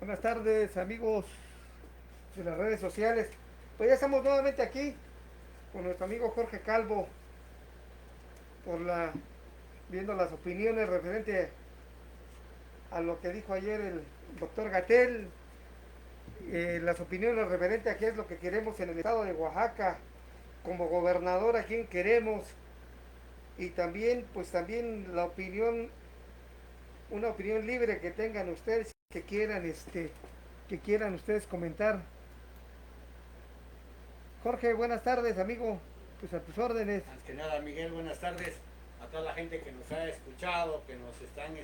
Buenas tardes, amigos de las redes sociales. Pues ya estamos nuevamente aquí con nuestro amigo Jorge Calvo por viendo las opiniones referente a lo que dijo ayer el doctor Gatel, las opiniones referente a qué es lo que queremos en el estado de Oaxaca, como gobernador a quién queremos, y también pues también la opinión, una opinión libre que tengan ustedes que quieran ustedes comentar. Jorge, buenas tardes, amigo. Pues a tus órdenes. Antes que nada, Miguel, buenas tardes a toda la gente que nos ha escuchado, que nos están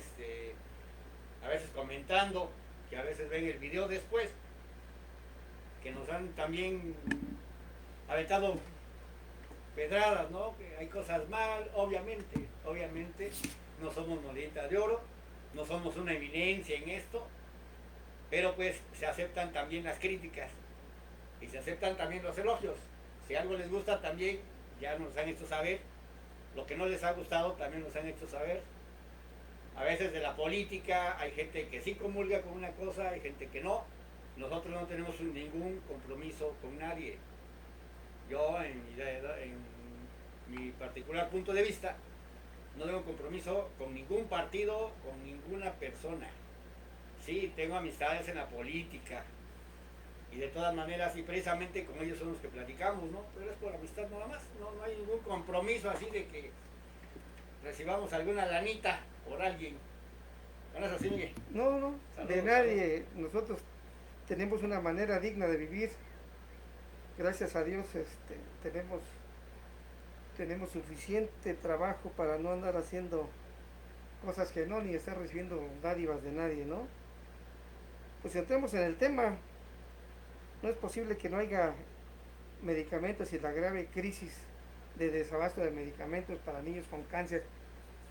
a veces comentando, que a veces ven el video después, que nos han también aventado pedradas, ¿no? Que hay cosas mal, obviamente, no somos monedita de oro, no somos una eminencia en esto, pero pues se aceptan también las críticas y se aceptan también los elogios. Si algo les gusta también, ya nos han hecho saber. Lo que no les ha gustado también nos han hecho saber. A veces de la política hay gente que sí comulga con una cosa, hay gente que no. Nosotros no tenemos ningún compromiso con nadie. Yo, en mi particular punto de vista, no tengo compromiso con ningún partido, con ninguna persona. Sí, tengo amistades en la política, y de todas maneras, y precisamente con ellos son los que platicamos, ¿no? Pero es por amistad nada más, no hay ningún compromiso así de que recibamos alguna lanita por alguien. ¿No es así, Miguel? No, no, de Saludos, saludos. nadie. Nosotros tenemos una manera digna de vivir. Gracias a Dios, tenemos, tenemos suficiente trabajo para no andar haciendo cosas que no, ni estar recibiendo dádivas de nadie, ¿no? Pues entremos en el tema. No es posible que no haya medicamentos y la grave crisis de desabasto de medicamentos para niños con cáncer,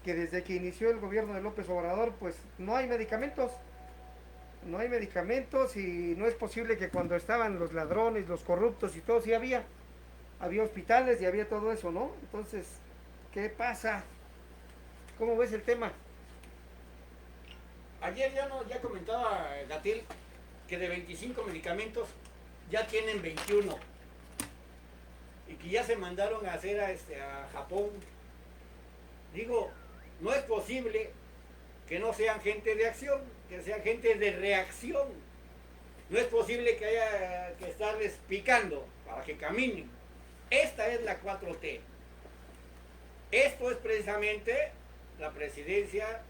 que desde que inició el gobierno de López Obrador, pues no hay medicamentos. No hay medicamentos y no es posible que cuando estaban los ladrones, los corruptos y todo, sí había hospitales y había todo eso, ¿no? Entonces, ¿qué pasa? ¿Cómo ves el tema? Ayer ya, no, ya comentaba Gatil que de 25 medicamentos ya tienen 21 y que ya se mandaron a hacer a Japón. Digo, no es posible que no sean gente de acción, que sean gente de reacción. No es posible que haya que estarles picando para que caminen. Esta es la 4T. Esto es precisamente la presidencia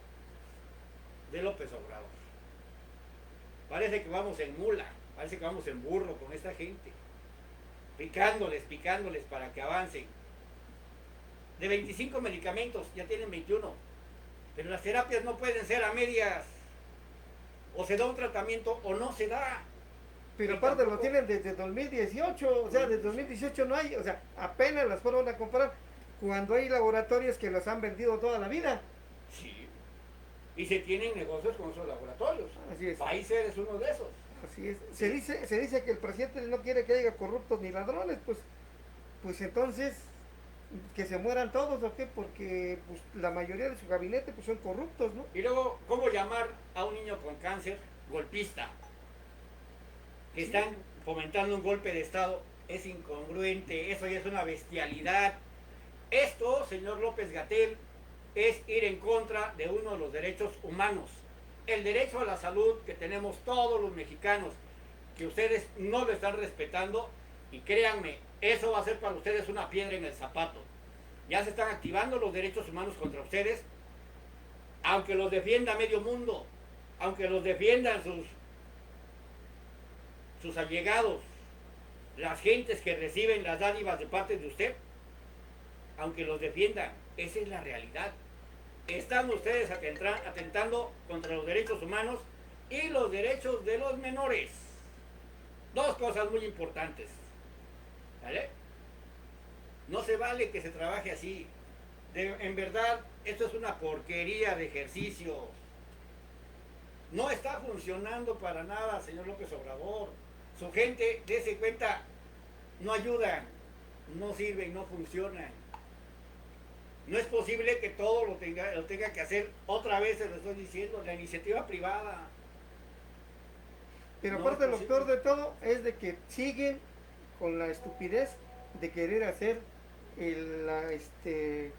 de López Obrador. Parece que vamos en mula, parece que vamos en burro con esta gente. Picándoles para que avancen. De 25 medicamentos, ya tienen 21. Pero las terapias no pueden ser a medias. O se da un tratamiento o no se da. Pero Y aparte lo tampoco. tienen desde 2018, o sea, desde 2018 no hay, o sea, apenas las fueron a comprar cuando hay laboratorios que las han vendido toda la vida. Sí. Y se tienen negocios con esos laboratorios. Así es, Pfizer es uno de esos. así es. Sí. Se dice que el presidente no quiere que haya corruptos ni ladrones, pues entonces que se mueran todos o qué, porque pues, la mayoría de su gabinete pues son corruptos, ¿no? Y luego, ¿cómo llamar a un niño con cáncer golpista? Que Sí, están fomentando un golpe de Estado. Es incongruente, eso ya es una bestialidad. Esto, señor López Gatel, es ir en contra de uno de los derechos humanos. El derecho a la salud que tenemos todos los mexicanos, que ustedes no lo están respetando, y créanme, eso va a ser para ustedes una piedra en el zapato. Ya se están activando los derechos humanos contra ustedes, aunque los defienda medio mundo, aunque los defiendan sus allegados, las gentes que reciben las dádivas de parte de usted, aunque los defiendan, esa es la realidad. Están ustedes atentando contra los derechos humanos y los derechos de los menores. Dos cosas muy importantes. ¿Vale? No se vale que se trabaje así. En verdad, esto es una porquería de ejercicio. No está funcionando para nada, señor López Obrador. Su gente, dése cuenta, no ayudan, no sirven, no funcionan. No es posible que todo lo tenga que hacer otra vez, se lo estoy diciendo, la iniciativa privada. Pero No es aparte lo posible. peor de todo es de que siguen con la estupidez de querer hacer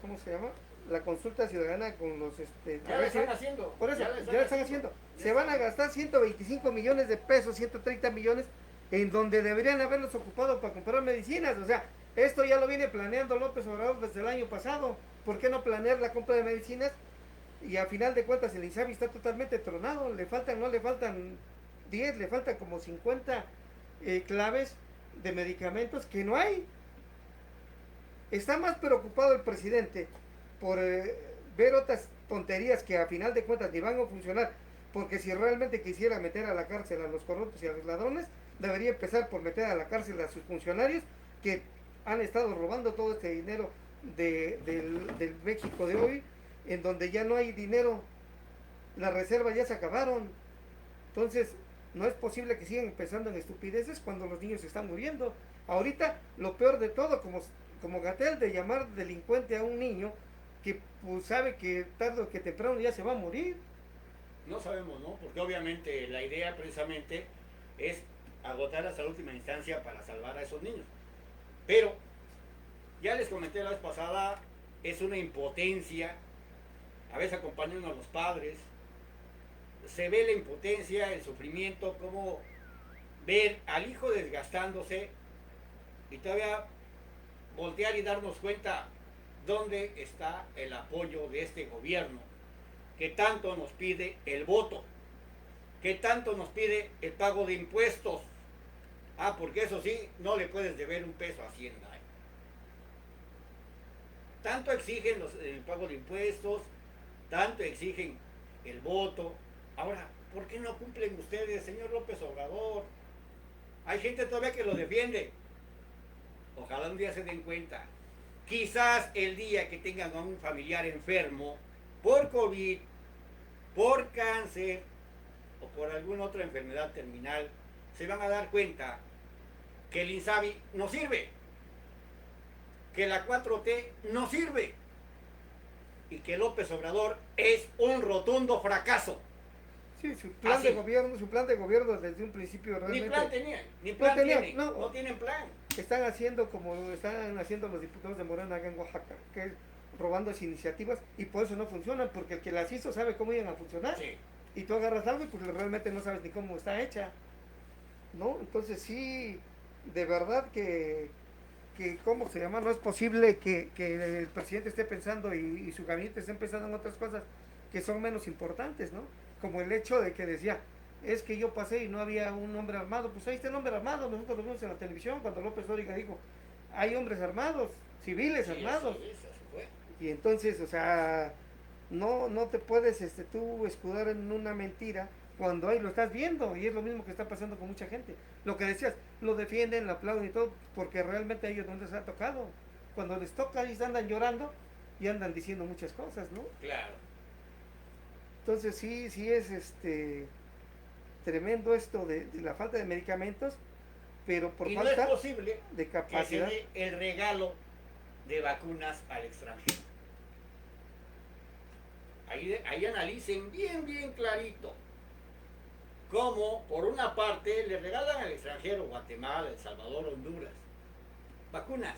¿cómo se llama? La consulta ciudadana con los, a Ya la ver si, están haciendo. por eso, Ya la ya están lo están haciendo. haciendo. Ya Se van a están. gastar 125 millones de pesos, 130 millones, en donde deberían haberlos ocupado para comprar medicinas. O sea, esto ya lo viene planeando López Obrador desde el año pasado. ¿Por qué no planear la compra de medicinas? Y a final de cuentas el INSABI está totalmente tronado. No le faltan 10, le faltan como 50 claves de medicamentos que no hay. Está más preocupado el presidente por ver otras tonterías que a final de cuentas ni van a funcionar, porque si realmente quisiera meter a la cárcel a los corruptos y a los ladrones, debería empezar por meter a la cárcel a sus funcionarios que han estado robando todo este dinero del México de hoy, en donde ya no hay dinero, las reservas ya se acabaron. Entonces, no es posible que sigan empezando en estupideces cuando los niños se están muriendo. Ahorita, lo peor de todo, como Gatel, de llamar delincuente a un niño que pues, sabe que tarde o que temprano ya se va a morir. No sabemos, ¿no? Porque obviamente la idea precisamente es agotar hasta la última instancia para salvar a esos niños. Pero, ya les comenté la vez pasada, es una impotencia, a veces acompañan a los padres, se ve la impotencia, el sufrimiento, como ver al hijo desgastándose y todavía voltear y darnos cuenta dónde está el apoyo de este gobierno que tanto nos pide el voto, que tanto nos pide el pago de impuestos. Ah, porque eso sí, no le puedes deber un peso a Hacienda. Tanto exigen el pago de impuestos, tanto exigen el voto. Ahora, ¿por qué no cumplen ustedes, señor López Obrador? Hay gente todavía que lo defiende. Ojalá un día se den cuenta. Quizás el día que tengan a un familiar enfermo por COVID, por cáncer o por alguna otra enfermedad terminal, se van a dar cuenta que el INSABI no sirve, que la 4T no sirve y que López Obrador es un rotundo fracaso. Sí, su plan de gobierno desde un principio realmente... Ni plan tenían, ni plan tienen, no, no tienen plan. Están haciendo como están haciendo los diputados de Morena acá en Oaxaca, que es robándose iniciativas, y por eso no funcionan, porque el que las hizo sabe cómo iban a funcionar. Sí. Y tú agarras algo y pues realmente no sabes ni cómo está hecha, ¿no? Entonces sí, de verdad que ¿cómo se llama? No es posible que el presidente esté pensando y su gabinete esté pensando en otras cosas que son menos importantes, ¿no? Como el hecho de que decía, es que yo pasé y no había un hombre armado. Pues ahí está el hombre armado, nosotros lo vimos en la televisión cuando López Dóriga dijo, hay hombres armados, civiles armados. Eso fue. Y entonces, o sea, no te puedes tú escudar en una mentira cuando ahí lo estás viendo, y es lo mismo que está pasando con mucha gente. Lo que decías, lo defienden, lo aplauden y todo, porque realmente a ellos no les ha tocado. Cuando les toca, ellos andan llorando y andan diciendo muchas cosas, ¿no? Claro. Entonces sí es tremendo esto de la falta de medicamentos, pero por y falta no es posible de capacidad. que se dé el regalo de vacunas al extranjero. Ahí analicen bien clarito cómo por una parte le regalan al extranjero, Guatemala, El Salvador, Honduras, vacunas.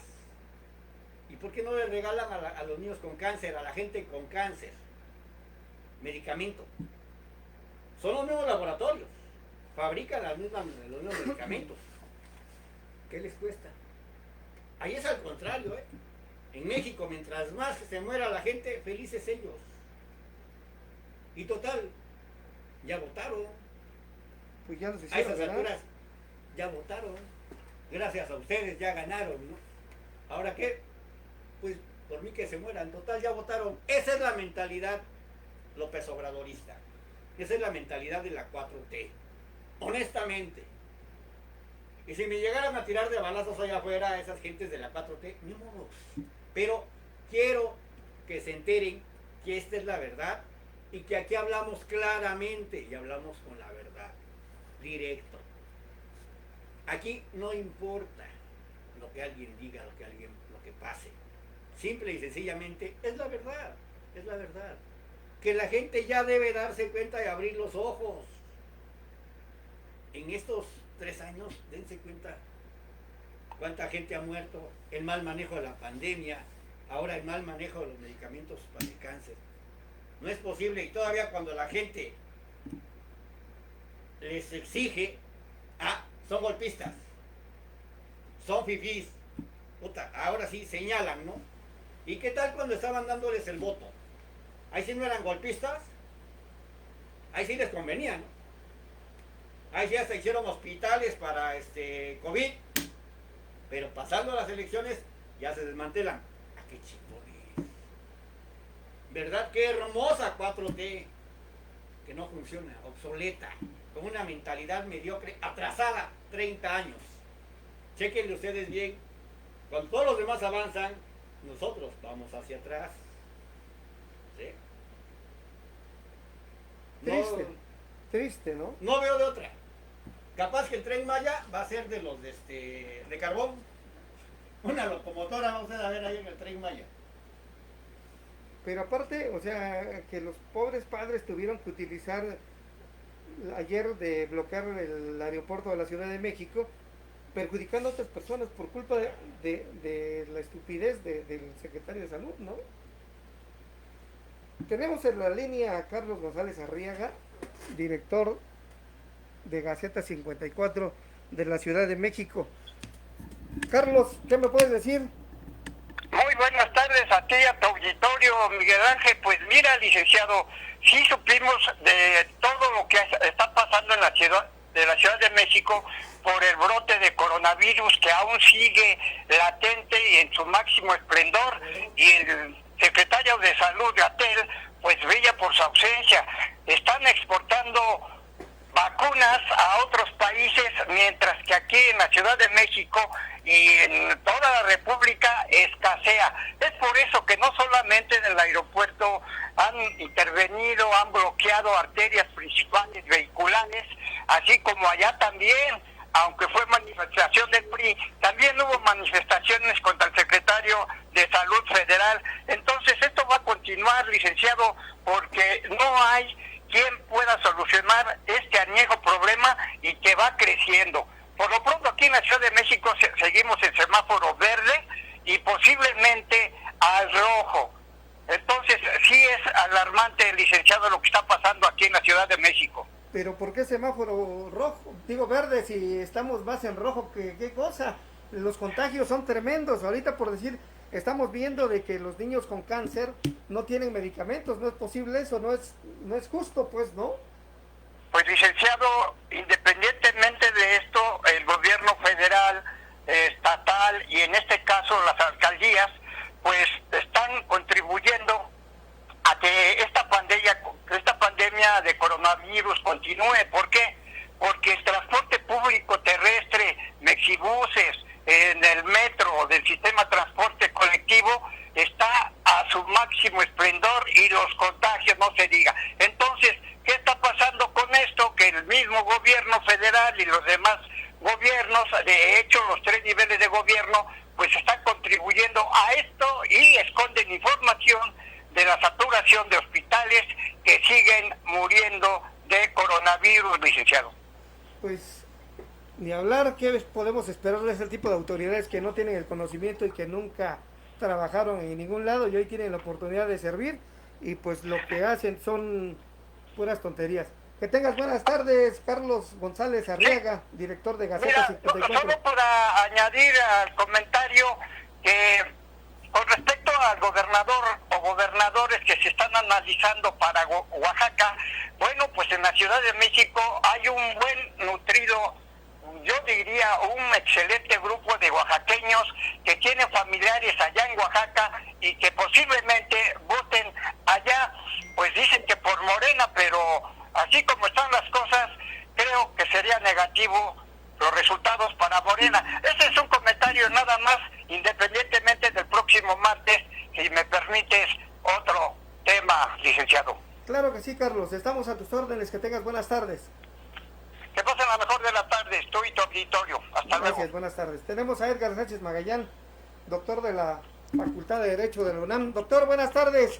¿Y por qué no le regalan a los niños con cáncer, a la gente con cáncer, medicamento? Son los mismos laboratorios, fabrican los mismos medicamentos. ¿Qué les cuesta? Ahí es al contrario, ¿eh? En México, mientras más se muera la gente, felices ellos. Y total, ya votaron. Pues ya los A hicieron, esas ¿verdad? alturas, ya votaron. Gracias a ustedes ya ganaron, ¿no? ¿Ahora qué? Pues por mí que se mueran. Total, ya votaron. Esa es la mentalidad López Obradorista. Esa es la mentalidad de la 4T. Honestamente. Y si me llegaran a tirar de balazos allá afuera esas gentes de la 4T, ni modo. Pero quiero que se enteren que esta es la verdad y que aquí hablamos claramente y hablamos con la verdad, directo. Aquí no importa lo que alguien diga, lo que pase. Simple y sencillamente es la verdad, es la verdad. Que la gente ya debe darse cuenta y abrir los ojos. En en estos 3 años, dense cuenta cuánta gente ha muerto, el mal manejo de la pandemia, ahora el mal manejo de los medicamentos para el cáncer. No es posible, y todavía cuando la gente les exige, son golpistas, son fifís, puta, ahora sí señalan, ¿no? ¿Y qué tal cuando estaban dándoles el voto? Ahí sí no eran golpistas, ahí sí les convenía, ¿no? Ahí sí hasta hicieron hospitales para COVID, pero pasando las elecciones ya se desmantelan. ¿A qué chingones? ¿Verdad qué hermosa 4T? Que no funciona, obsoleta, con una mentalidad mediocre, atrasada, 30 años. Chequenle ustedes bien, cuando todos los demás avanzan, nosotros vamos hacia atrás. ¿Sí? Triste, ¿no? No veo de otra. Capaz que el Tren Maya va a ser de los de carbón. Una locomotora vamos a ver ahí en el Tren Maya. Pero aparte, o sea, que los pobres padres tuvieron que utilizar ayer de bloquear el aeropuerto de la Ciudad de México, perjudicando a otras personas por culpa de la estupidez del secretario de Salud, ¿no? Tenemos en la línea a Carlos González Arriaga, director de Gaceta 54 de la Ciudad de México. Carlos, ¿qué me puedes decir? Muy buenas tardes a ti, a tu auditorio, Miguel Ángel. Pues mira, licenciado, sí supimos de todo lo que está pasando en la ciudad de México por el brote de coronavirus que aún sigue latente y en su máximo esplendor, y el secretario de Salud, Gatell, pues brilla por su ausencia. Están exportando vacunas a otros países, mientras que aquí en la Ciudad de México y en toda la República escasea. Es por eso que no solamente en el aeropuerto han intervenido, han bloqueado arterias principales vehiculares, así como allá también, aunque fue manifestación del PRI, también hubo manifestaciones contra el secretario de Salud Federal. Entonces esto va a continuar, licenciado, porque no hay quien pueda solucionar este añejo problema y que va creciendo. Por lo pronto aquí en la Ciudad de México seguimos el semáforo verde y posiblemente al rojo. Entonces sí es alarmante, licenciado, lo que está pasando aquí en la Ciudad de México. Pero ¿por qué semáforo rojo? Digo verde, si estamos más en rojo que qué cosa. Los contagios son tremendos. Ahorita, por decir, estamos viendo de que los niños con cáncer no tienen medicamentos. No es posible eso, no es justo, pues, ¿no? Pues, licenciado, independientemente de esto, el gobierno federal, estatal y en este caso las alcaldías, pues están contribuyendo a que esta pandemia de coronavirus continúe. ¿Por qué? Porque el transporte público terrestre, mexibuses, en el metro, del sistema de transporte colectivo, está a su máximo esplendor y los contagios no se diga. Entonces, ¿qué está pasando con esto? Que el mismo gobierno federal y los demás gobiernos, de hecho los 3 niveles de gobierno, pues están contribuyendo a esto y esconden información de la saturación de hospitales que siguen muriendo de coronavirus, licenciado. Pues ni hablar, ¿qué podemos esperar de ese tipo de autoridades que no tienen el conocimiento y que nunca trabajaron en ningún lado y hoy tienen la oportunidad de servir y pues lo que hacen son puras tonterías? Que tengas buenas tardes, Carlos González Arriaga, director de Gaceta 54. Solo para añadir al comentario que con respecto al gobernador o gobernadores que se están analizando para Oaxaca, bueno, pues en la Ciudad de México hay un buen nutrido, yo diría un excelente grupo de oaxaqueños que tienen familiares allá en Oaxaca y que posiblemente voten allá. Pues dicen que por Morena, pero así como están las cosas, creo que sería negativo los resultados para Morena. Ese es un comentario nada más, independientemente del próximo martes, si me permites otro tema, licenciado. Claro que sí, Carlos, estamos a tus órdenes, que tengas buenas tardes. Que pasen la mejor de la tarde, tú y tu auditorio. Hasta luego. Gracias, buenas tardes. Tenemos a Edgar Sánchez Magallán, doctor de la Facultad de Derecho de la UNAM. Doctor, buenas tardes.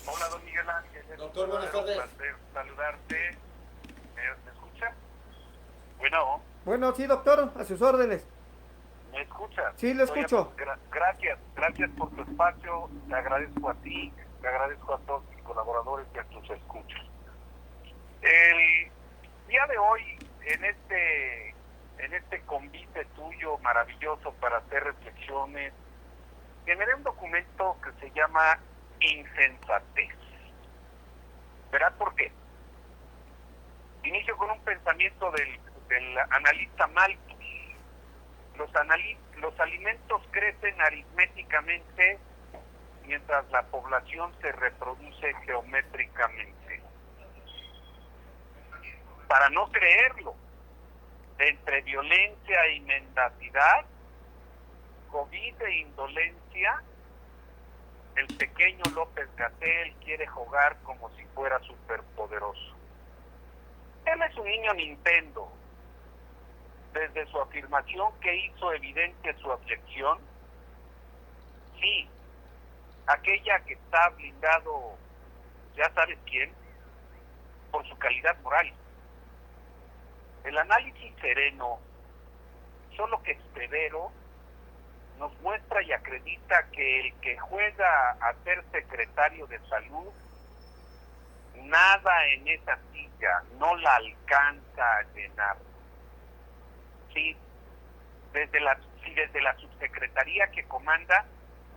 Hola, don Miguel Ángel. Doctor, buenas tardes. Un placer saludarte. ¿Me escucha? Buenas Bueno, Bueno, sí, doctor, a sus órdenes. ¿me escuchas? Sí, lo escucho. Gracias por tu espacio, te agradezco a ti, te agradezco a todos mis colaboradores y a tus escuchas. El día de hoy, en este convite tuyo maravilloso para hacer reflexiones, generé un documento que se llama Insensatez. ¿Verás por qué? Inicio con un pensamiento del analista Malthus. Los alimentos crecen aritméticamente mientras la población se reproduce geométricamente. Para no creerlo, entre violencia y mendacidad, COVID e indolencia, el pequeño López-Gatell quiere jugar como si fuera superpoderoso. Él es un niño Nintendo. Desde su afirmación que hizo evidente su abyección, sí, aquella que está blindado, ya sabes quién, por su calidad moral. El análisis sereno, solo que severo, nos muestra y acredita que el que juega a ser secretario de salud, nada en esa silla no la alcanza a llenar. Sí, desde la subsecretaría que comanda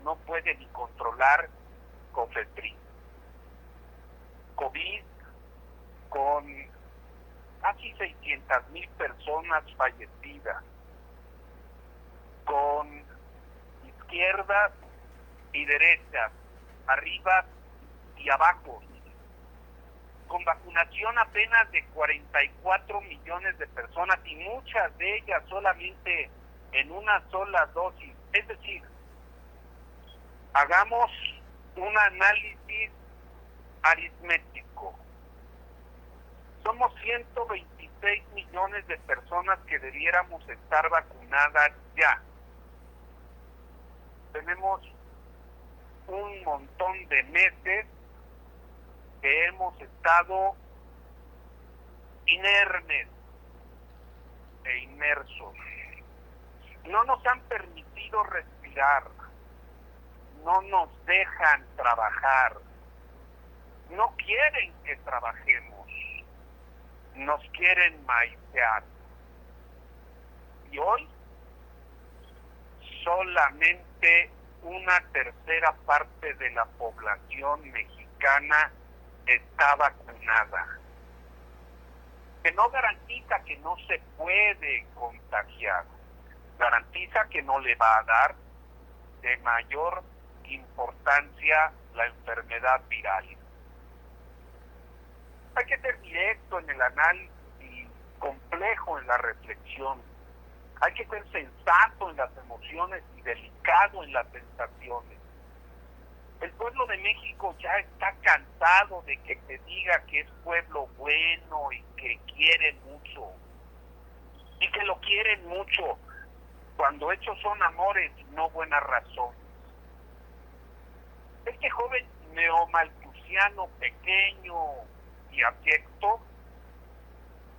no puede ni controlar COFEPRIS. COVID, con casi 600,000 personas fallecidas, con izquierdas y derechas, arriba y abajo, con vacunación apenas de 44 millones de personas y muchas de ellas solamente en una sola dosis. Es decir, hagamos un análisis aritmético. Somos 126 millones de personas que debiéramos estar vacunadas ya. Tenemos un montón de meses que hemos estado inermes e inmersos. No nos han permitido respirar, no nos dejan trabajar, no quieren que trabajemos, nos quieren maicear. Y hoy solamente una tercera parte de la población mexicana está vacunada, que no garantiza que no se puede contagiar, garantiza que no le va a dar de mayor importancia la enfermedad viral. Hay que ser directo en el análisis, complejo en la reflexión, hay que ser sensato en las emociones y delicado en las sensaciones. El pueblo de México ya está cansado de que se diga que es pueblo bueno y que quiere mucho. Y que lo quieren mucho cuando hechos son amores y no buenas razones. Este joven neomalthusiano pequeño y abyecto,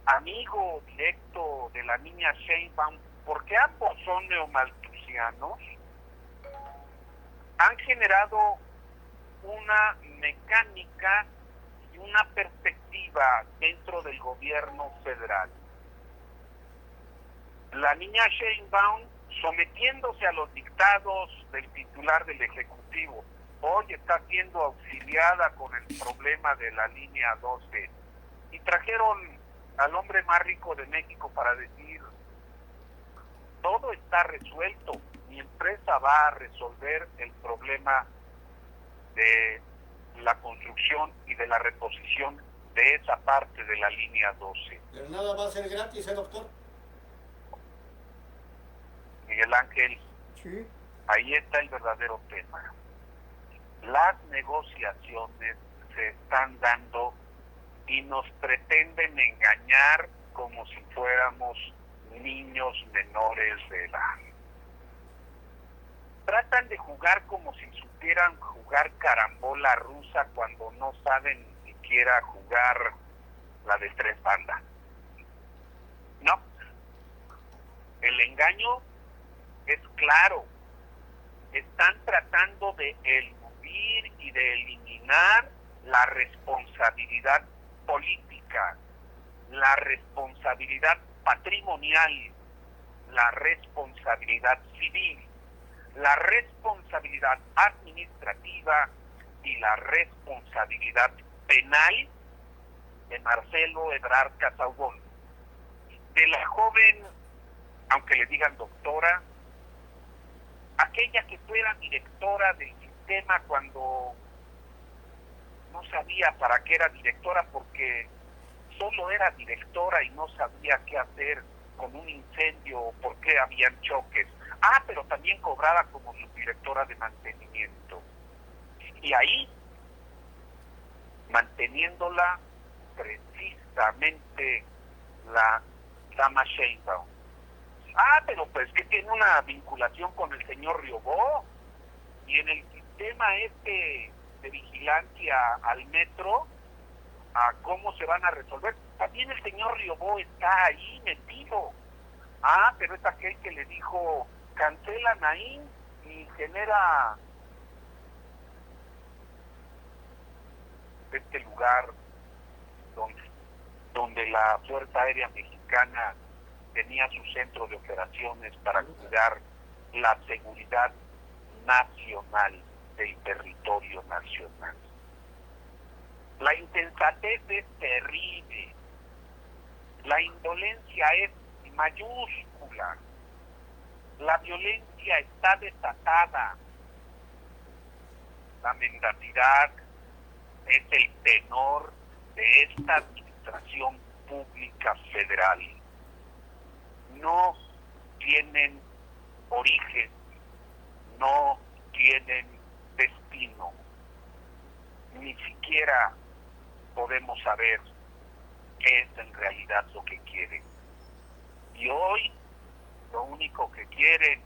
amigo directo de la niña Sheinbaum, porque ambos son neomalthusianos, han generado una mecánica y una perspectiva dentro del gobierno federal. La niña Sheinbaum sometiéndose a los dictados del titular del Ejecutivo, hoy está siendo auxiliada con el problema de la línea 12 y trajeron al hombre más rico de México para decir: todo está resuelto, mi empresa va a resolver el problema de la construcción y de la reposición de esa parte de la línea 12. Pero nada va a ser gratis, doctor. Miguel Ángel, Sí. ahí está el verdadero tema. Las negociaciones se están dando y nos pretenden engañar como si fuéramos niños menores de edad. Tratan de jugar como si supieran jugar carambola rusa cuando no saben ni siquiera jugar la de 3 bandas. No, engaño es claro. Están tratando de eludir y de eliminar la responsabilidad política, la responsabilidad patrimonial, la responsabilidad civil, la responsabilidad administrativa y la responsabilidad penal de Marcelo Ebrard Casaubon. De la joven, aunque le digan doctora, aquella que fuera directora del sistema cuando no sabía para qué era directora, porque solo era directora y no sabía qué hacer con un incendio o por qué habían choques. Pero también cobraba como subdirectora de mantenimiento. Y ahí, manteniéndola precisamente la dama Sheinbaum. Pero pues que tiene una vinculación con el señor Riobó, y en el sistema de vigilancia al metro, a cómo se van a resolver. También el señor Riobó está ahí metido. Pero es aquel que le dijo, cancela Naín y genera este lugar donde la Fuerza Aérea Mexicana tenía su centro de operaciones para cuidar la seguridad nacional del territorio nacional. La insensatez es terrible, la indolencia es mayúscula, la violencia está desatada, la mendacidad es el tenor de esta administración pública federal. No tienen origen, no tienen destino, ni siquiera podemos saber qué es en realidad lo que quieren. Y hoy lo único que quieren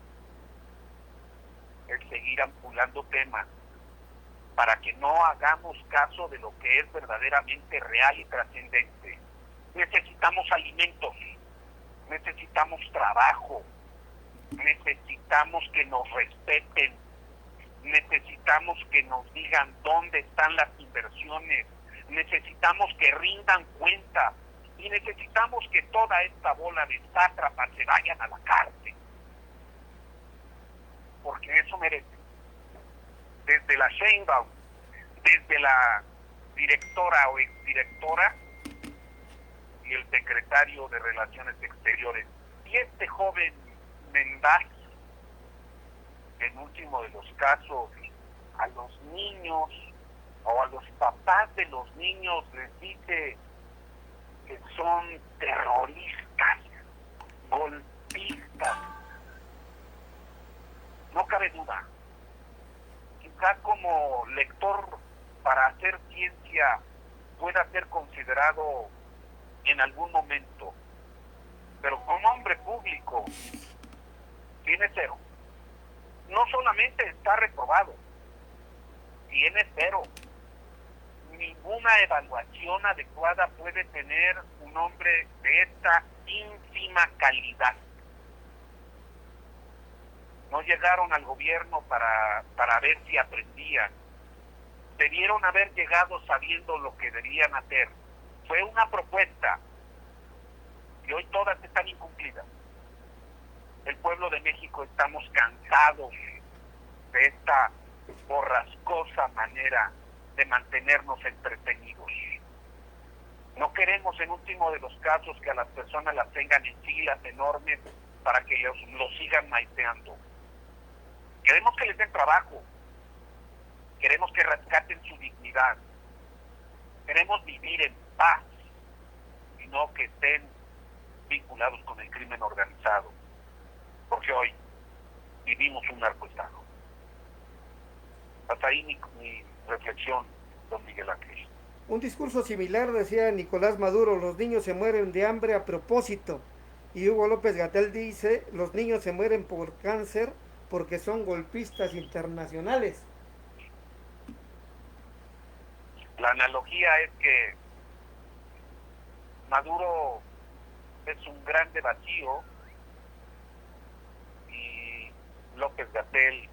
es seguir ampulando temas para que no hagamos caso de lo que es verdaderamente real y trascendente. Necesitamos alimentos, necesitamos trabajo, necesitamos que nos respeten, necesitamos que nos digan dónde están las inversiones, necesitamos que rindan cuentas y necesitamos que toda esta bola de sátrapas se vayan a la cárcel, porque eso merece. Desde la Sheinbaum, desde la directora o exdirectora y el secretario de Relaciones Exteriores. Y este joven mendaz, en último de los casos, a los niños o a los papás de los niños les dice que son terroristas, golpistas. No cabe duda. Quizá como lector para hacer ciencia pueda ser considerado en algún momento, pero como hombre público tiene 0. No solamente está reprobado, tiene 0. Ninguna evaluación adecuada puede tener un hombre de esta ínfima calidad. No llegaron al gobierno para ver si aprendían. Debieron haber llegado sabiendo lo que debían hacer. Fue una propuesta y hoy todas están incumplidas. El pueblo de México estamos cansados de esta borrascosa manera de mantenernos entretenidos. No queremos, en último de los casos, que a las personas las tengan en filas enormes para que los sigan maiteando. Queremos que les den trabajo. Queremos que rescaten su dignidad. Queremos vivir en paz y no que estén vinculados con el crimen organizado. Porque hoy vivimos un narcoestado. Hasta ahí mi reflexión, don Miguel Ángel. Un discurso similar decía Nicolás Maduro: los niños se mueren de hambre a propósito. Y Hugo López-Gatell dice: los niños se mueren por cáncer porque son golpistas internacionales. La analogía es que Maduro es un grande vacío López-Gatell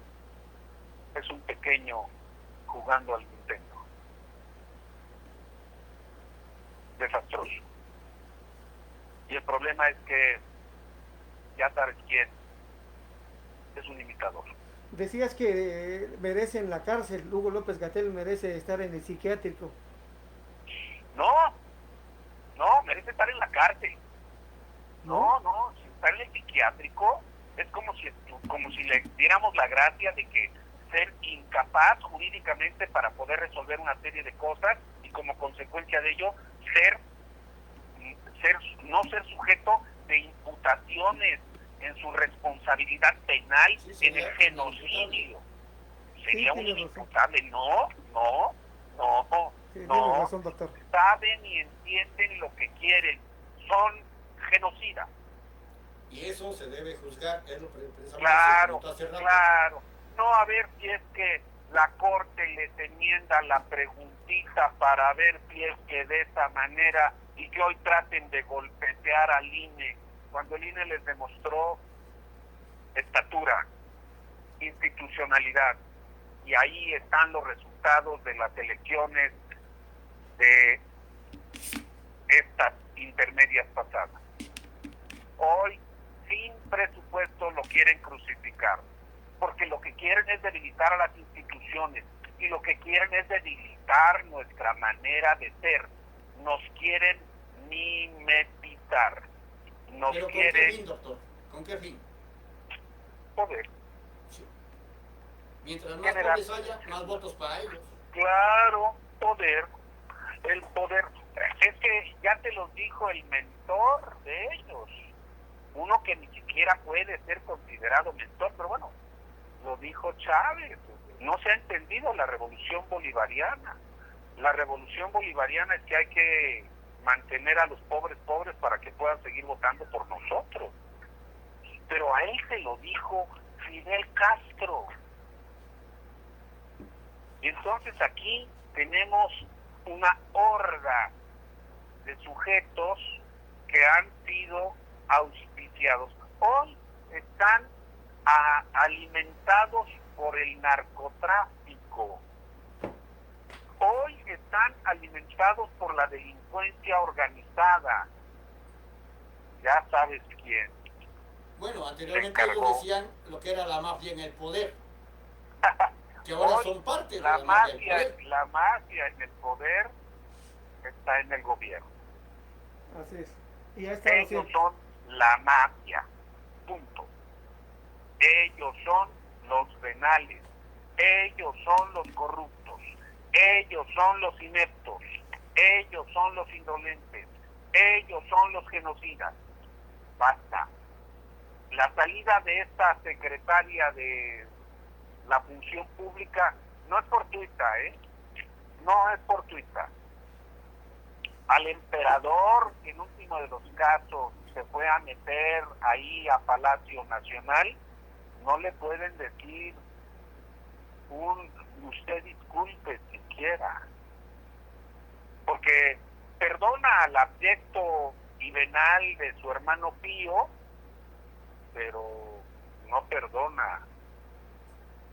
es un pequeño jugando al Nintendo. Desastroso. Y el problema es que ya sabes quién es un imitador. Decías que merece en la cárcel, Hugo López-Gatell merece estar en el psiquiátrico. No, merece estar en la cárcel. ¿No? No, si está en el psiquiátrico es como si le diéramos la gracia de que ser incapaz jurídicamente para poder resolver una serie de cosas y como consecuencia de ello no ser sujeto de imputaciones en su responsabilidad penal en el genocidio. Sería un imputable. No. Sí, tienes razón, doctor. Saben y entienden lo que quieren. Son genocidas. Y eso se debe juzgar, es lo que precisamente Claro. No, a ver si es que la Corte les enmienda la preguntita para ver si es que de esa manera y que hoy traten de golpetear al INE, cuando el INE les demostró estatura, institucionalidad, y ahí están los resultados de las elecciones de estas intermedias pasadas. Hoy, sin presupuesto, lo quieren crucificar, porque lo que quieren es debilitar a las instituciones, y lo que quieren es debilitar nuestra manera de ser. Nos quieren mimetizar. ¿Pero quieren... con qué fin, doctor? ¿Con qué fin? Poder. Sí. Mientras más pobres haya, más votos para ellos. Claro, poder. El poder. Es que ya te lo dijo el mentor de ellos. Uno que ni siquiera puede ser considerado mentor, pero bueno, lo dijo Chávez. No se ha entendido la revolución bolivariana. La revolución bolivariana es que hay que mantener a los pobres para que puedan seguir votando por nosotros. Pero a él se lo dijo Fidel Castro. Y entonces aquí tenemos una horda de sujetos que han sido auspiciados. Hoy están alimentados por el narcotráfico. Hoy están alimentados por la delincuencia organizada. Ya sabes quién. Bueno, anteriormente ellos decían lo que era la mafia en el poder, que ahora hoy, son parte de la mafia en el poder. La mafia en el poder está en el gobierno. Así es. Y ya está ellos son la mafia. Punto. Ellos son los venales. Ellos son los corruptos. Ellos son los ineptos. Ellos son los indolentes. Ellos son los genocidas. Basta. La salida de esta secretaria de la función pública no es fortuita, no es fortuita. Al emperador, en último de los casos, se fue a meter ahí a Palacio Nacional, no le pueden decir usted disculpe siquiera, porque perdona al abyecto y venal de su hermano Pío, pero no perdona,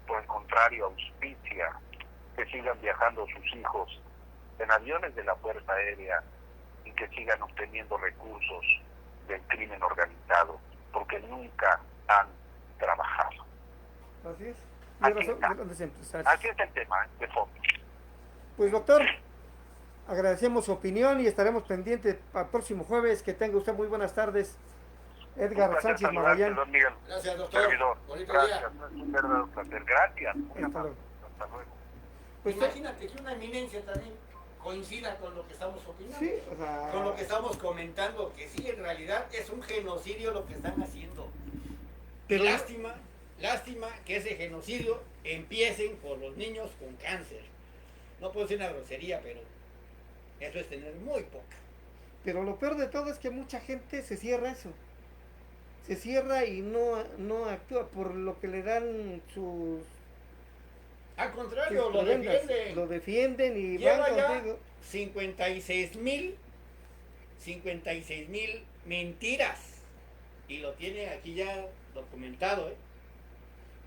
por el contrario, auspicia que sigan viajando sus hijos en aviones de la Fuerza Aérea y que sigan obteniendo recursos del crimen organizado, porque nunca han trabajado. Así es. Así es el tema de fondo. Pues doctor, agradecemos su opinión y estaremos pendientes para el próximo jueves. Que tenga usted muy buenas tardes. Edgar Sánchez Magallán. Gracias, doctor. Servidor. Bonito Gracias. día. Es un verdadero placer. Gracias. Hasta luego. Hasta luego. Pues imagínate que una eminencia también coincida con lo que estamos opinando, sí, o sea, con lo que estamos comentando, que sí, en realidad es un genocidio lo que están haciendo. Pero lástima que ese genocidio empiecen por los niños con cáncer. No puedo decir una grosería, pero eso es tener muy poca. Pero lo peor de todo es que mucha gente se cierra eso. Se cierra y no actúa por lo que le dan sus... Al contrario, lo defienden y lleva van ya contigo. 56,000 mentiras. Y lo tiene aquí ya documentado,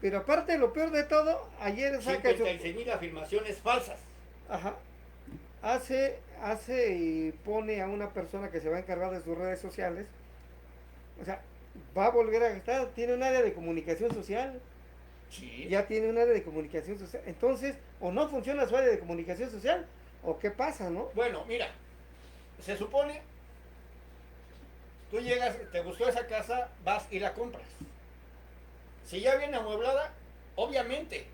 Pero aparte, lo peor de todo, ayer saca 56,000 afirmaciones falsas. Ajá. Hace y pone a una persona que se va a encargar de sus redes sociales. O sea, va a volver a gastar, tiene un área de comunicación social. Sí. Ya tiene un área de comunicación social. Entonces, o no funciona su área de comunicación social, o qué pasa, ¿no? Bueno, mira, se supone, tú llegas, te gustó esa casa, vas y la compras. Si ya viene amueblada, obviamente,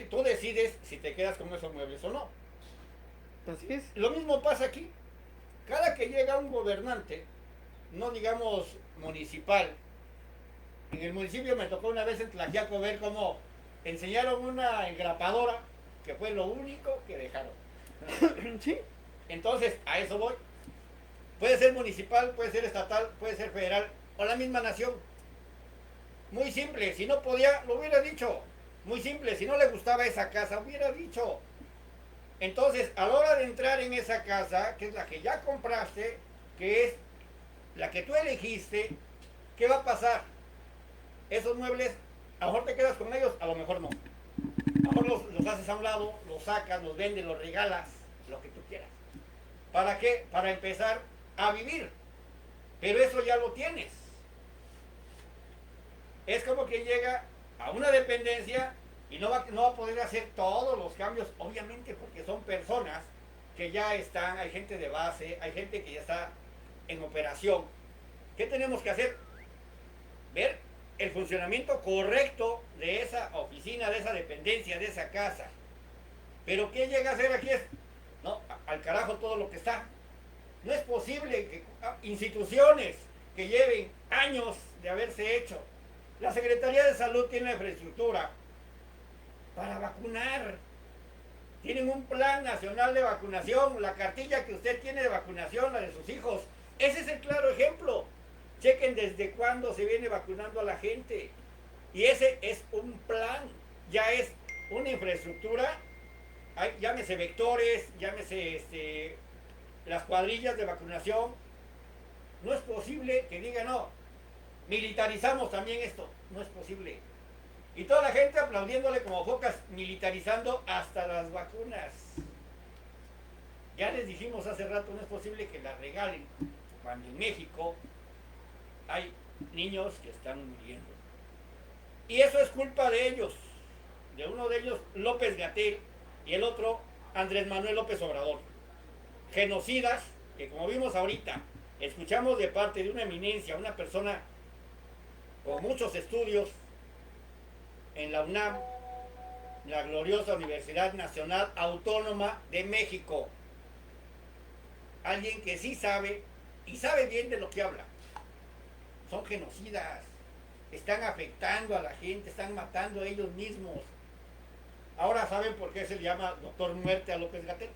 tú decides si te quedas con esos muebles o no. Así es. Lo mismo pasa aquí. Cada que llega un gobernante, no digamos municipal, en el municipio me tocó una vez en Tlaxiaco ver cómo enseñaron una engrapadora, que fue lo único que dejaron. Sí. Entonces, a eso voy. Puede ser municipal, puede ser estatal, puede ser federal, o la misma nación. Muy simple, si no podía, lo hubiera dicho. Muy simple, si no le gustaba esa casa, hubiera dicho. Entonces, a la hora de entrar en esa casa, que es la que ya compraste, que es la que tú elegiste, ¿qué va a pasar? Esos muebles, a lo mejor te quedas con ellos, a lo mejor no. A lo mejor los haces a un lado, los sacas, los vendes, los regalas, lo que tú quieras. ¿Para qué? Para empezar a vivir. Pero eso ya lo tienes. Es como que llega a una dependencia y no va a poder hacer todos los cambios, obviamente, porque son personas que ya están, hay gente de base, hay gente que ya está en operación. ¿Qué tenemos que hacer? Ver el funcionamiento correcto de esa oficina, de esa dependencia, de esa casa. Pero ¿qué llega a hacer aquí? No, al carajo todo lo que está. No es posible que instituciones que lleven años de haberse hecho. La Secretaría de Salud tiene la infraestructura para vacunar. Tienen un plan nacional de vacunación. La cartilla que usted tiene de vacunación, la de sus hijos. Ese es el claro ejemplo. Chequen desde cuándo se viene vacunando a la gente. Y ese es un plan. Ya es una infraestructura. Llámese vectores, llámese las cuadrillas de vacunación. No es posible que digan, no, militarizamos también esto. No es posible. Y toda la gente aplaudiéndole como focas, militarizando hasta las vacunas. Ya les dijimos hace rato, no es posible que las regalen cuando en México hay niños que están muriendo. Y eso es culpa de ellos. De uno de ellos, López-Gatell, y el otro, Andrés Manuel López Obrador. Genocidas, que como vimos ahorita, escuchamos de parte de una eminencia, una persona con muchos estudios en la UNAM, la gloriosa Universidad Nacional Autónoma de México. Alguien que sí sabe, y sabe bien de lo que habla. Son genocidas, están afectando a la gente, están matando a ellos mismos. Ahora saben por qué se le llama Doctor Muerte a López-Gatell.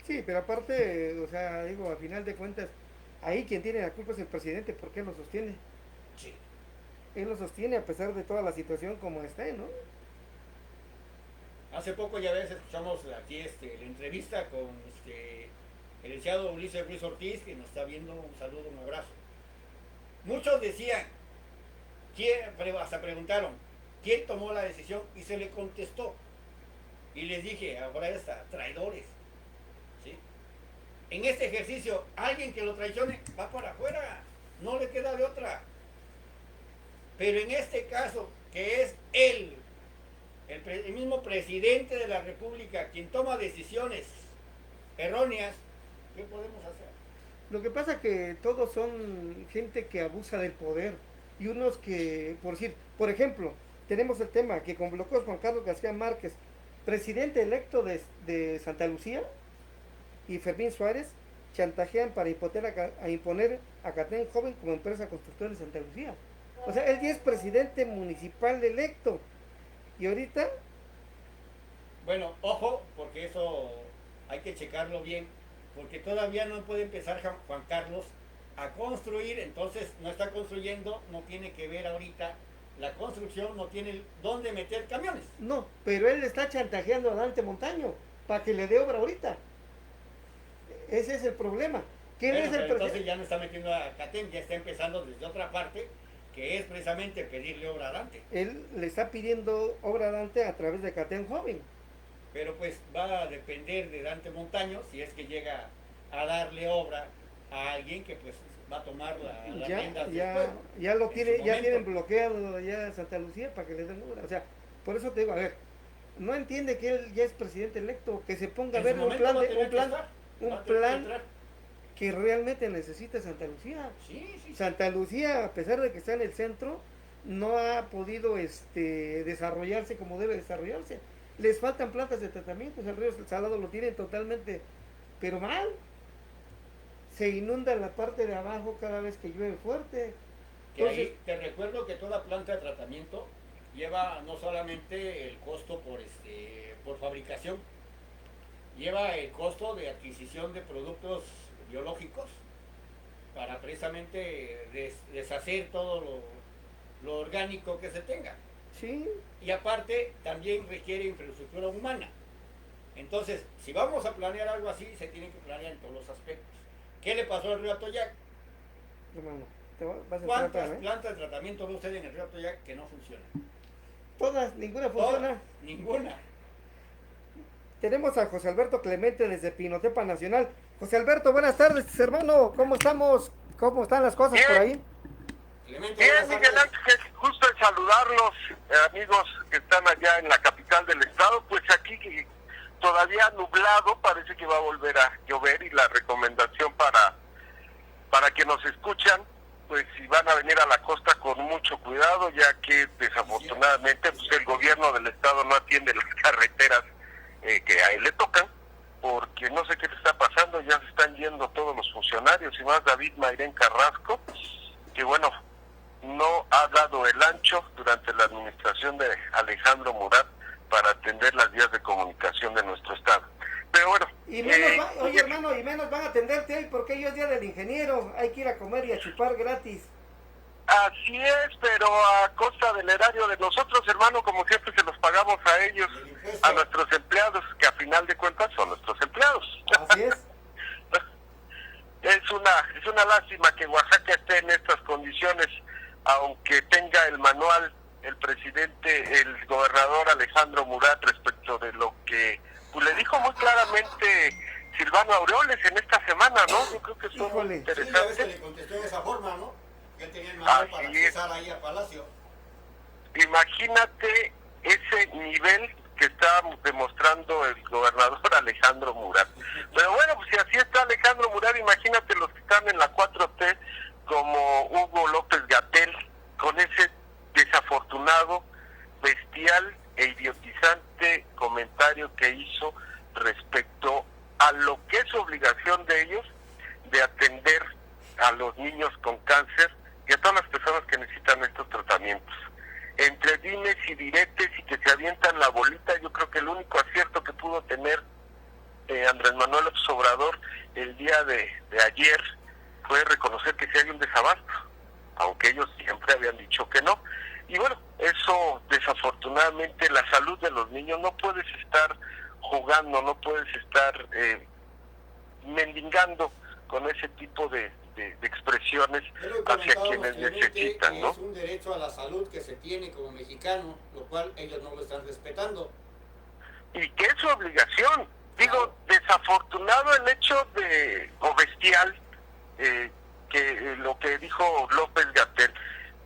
Sí, pero aparte, o sea, digo, a final de cuentas, ahí quien tiene la culpa es el presidente, ¿por qué lo sostiene? Sí. Él lo sostiene a pesar de toda la situación como esté, ¿no? Hace poco ya ves, escuchamos aquí la entrevista con el licenciado Ulises Ruiz Ortiz, que nos está viendo. Un saludo, un abrazo. Muchos decían, hasta preguntaron, ¿quién tomó la decisión? Y se le contestó. Y les dije, ahora está, traidores. ¿Sí? En este ejercicio, alguien que lo traicione va para afuera, no le queda de otra. Pero en este caso, que es él, el mismo presidente de la República, quien toma decisiones erróneas, ¿qué podemos hacer? Lo que pasa que todos son gente que abusa del poder y unos que, por ejemplo, tenemos el tema que convocó Juan Carlos García Márquez, presidente electo de Santa Lucía, y Fermín Suárez chantajean para imponer a Catén Joven como empresa constructora en Santa Lucía. O sea, él ya es presidente municipal electo. Y ahorita... Bueno, ojo, porque eso hay que checarlo bien, porque todavía no puede empezar Juan Carlos a construir, entonces no está construyendo, no tiene que ver ahorita la construcción, no tiene dónde meter camiones. No, pero él está chantajeando a Dante Montaño para que le dé obra ahorita. Ese es el problema. ¿Quién Bueno, es el pero entonces presidente? ya no está metiendo a Catén, ya está empezando desde otra parte, que es precisamente pedirle obra a Dante. Él le está pidiendo obra a Dante a través de Catén Joven. Pero pues va a depender de Dante Montaño si es que llega a darle obra a alguien que pues va a tomar las riendas después. Ya lo en tiene, su ya momento. tienen bloqueado ya Santa Lucía para que le den obra. O sea, por eso te digo, a ver, no entiende que él ya es presidente electo, que se ponga a En ver su un momento plan va a de, tener un que plan, estar, un va a tener que plan entrar. que realmente necesita Santa Lucía. Sí. Santa Lucía, a pesar de que está en el centro, no ha podido desarrollarse como debe desarrollarse. Les faltan plantas de tratamiento, el río Salado lo tienen totalmente, pero mal. Se inunda la parte de abajo cada vez que llueve fuerte. Que ahí te recuerdo que toda planta de tratamiento lleva no solamente el costo por fabricación, lleva el costo de adquisición de productos biológicos para precisamente deshacer todo lo orgánico que se tenga. Sí, Y aparte también requiere infraestructura humana. Entonces, si vamos a planear algo así, se tiene que planear en todos los aspectos. ¿Qué le pasó al río Atoyac? hermano, vas a ¿Cuántas tratar, plantas de tratamiento ve usted en el río Atoyac que no funcionan? Todas, ninguna funciona. Todas, ninguna. Tenemos a José Alberto Clemente desde Pinotepa Nacional. José Alberto, buenas tardes, hermano. ¿Cómo estamos? ¿Cómo están las cosas por ahí? Clemente, Bien, buenas Miguel tardes. Ángel, gusto en saludarlos, amigos que están allá en la capital del estado. Pues aquí todavía nublado, parece que va a volver a llover, y la recomendación para que nos escuchan, pues si van a venir a la costa, con mucho cuidado, ya que desafortunadamente pues el gobierno del estado no atiende las carreteras que a él le tocan, porque no sé qué le está pasando, ya se están yendo todos los funcionarios, y más David Mairén Carrasco, que bueno, no ha dado el ancho durante la administración de Alejandro Murat para atender las vías de comunicación de nuestro estado. Pero bueno, Y menos oye, hermano, y menos van a atenderte hoy porque hoy es día del ingeniero. Hay que ir a comer y a chupar gratis. así es, pero a costa del erario de nosotros, hermano, como siempre se los pagamos a ellos, El impuesto. a nuestros empleados, que a final de cuentas son nuestros empleados. Así es. Es una lástima que Oaxaca esté en estas condiciones, aunque tenga el manual el presidente, el gobernador Alejandro Murat, respecto de lo que pues, le dijo muy claramente Silvano Aureoles en esta semana, ¿no? Yo creo que fue muy Híjole. Sí, ya ves que interesante. le contestó de esa forma, ¿no? Que él tenía el manual para Así es. accesar ahí a Palacio. Imagínate ese nivel que está demostrando el gobernador Alejandro Murat. Pero bueno, pues si así está Alejandro Murat, imagínate los que están en la 4T, como Hugo López-Gatell, con ese desafortunado, bestial e idiotizante comentario que hizo respecto a lo que es obligación de ellos de atender a los niños con cáncer y a todas las personas que necesitan estos tratamientos. Entre dimes y diretes y que se avientan la bolita, yo creo que el único acierto que pudo tener Andrés Manuel López Obrador el día de ayer fue reconocer que sí hay un desabasto, aunque ellos siempre habían dicho que no. Y bueno, eso desafortunadamente, la salud de los niños, no puedes estar jugando, no puedes estar mendigando con ese tipo de expresiones Es lo que hacia comentábamos, quienes Clemente, necesitan, que ¿no? es un derecho a la salud que se tiene como mexicano, lo cual ellos no lo están respetando. Y que es su obligación. Digo, desafortunado el hecho o bestial, que lo que dijo López-Gatell,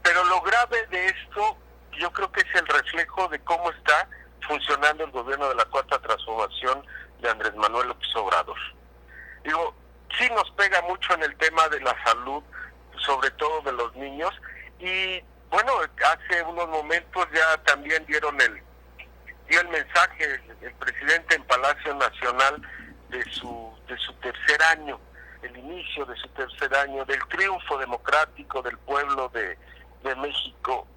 pero lo grave de esto, yo creo que es el reflejo de cómo está funcionando el gobierno de la Cuarta Transformación de Andrés Manuel López Obrador. Digo, sí nos pega mucho en el tema de la salud, sobre todo de los niños, y bueno, hace unos momentos ya también dio el mensaje el presidente en Palacio Nacional de su tercer año, el inicio de su tercer año, del triunfo democrático del pueblo de México.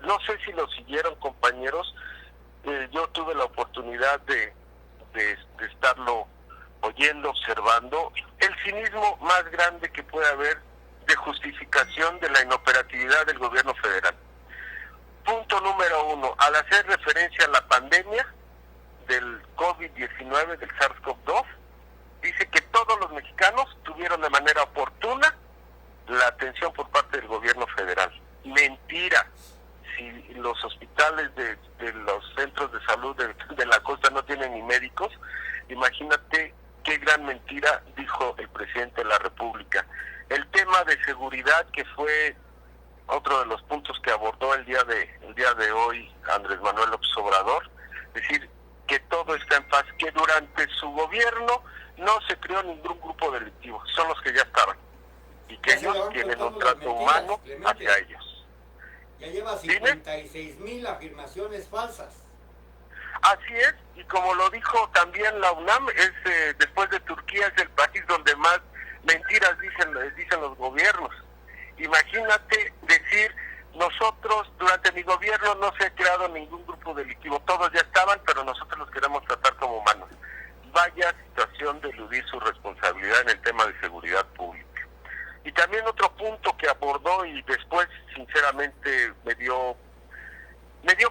No sé si lo siguieron, compañeros, yo tuve la oportunidad de estarlo oyendo, observando, el cinismo más grande que puede haber de justificación de la inoperatividad del gobierno federal. Punto número 1, al hacer referencia a la pandemia del COVID-19, del SARS-CoV-2, dice que todos los mexicanos tuvieron de manera oportuna la atención por parte del gobierno federal. Me seguridad, que fue otro de los puntos que abordó el día de hoy Andrés Manuel López Obrador, es decir, que todo está en paz, que durante su gobierno no se creó ningún grupo delictivo, son los que ya estaban, y que ellos tienen un trato humano hacia ellos. Ya lleva 56,000 afirmaciones falsas. Así es, y como lo dijo también la UNAM, después de Turquía es el país donde más mentiras dicen los gobiernos. Imagínate decir, nosotros durante mi gobierno no se ha creado ningún grupo delictivo, todos ya estaban, pero nosotros los queremos tratar como humanos. Vaya situación de eludir su responsabilidad en el tema de seguridad pública. Y también otro punto que abordó, y después sinceramente me dio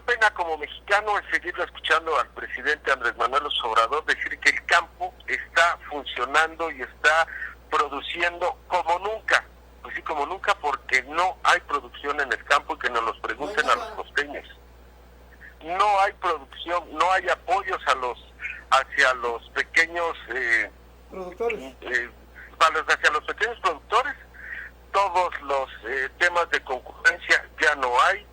pena como mexicano el seguirlo escuchando al presidente Andrés Manuel López Obrador decir que el campo está funcionando y está produciendo como nunca. Pues sí, como nunca, porque no hay producción en el campo, y que nos los pregunten a los costeños. No hay producción, no hay apoyos hacia los pequeños productores. Hacia los pequeños productores. Todos los temas de concurrencia ya no hay,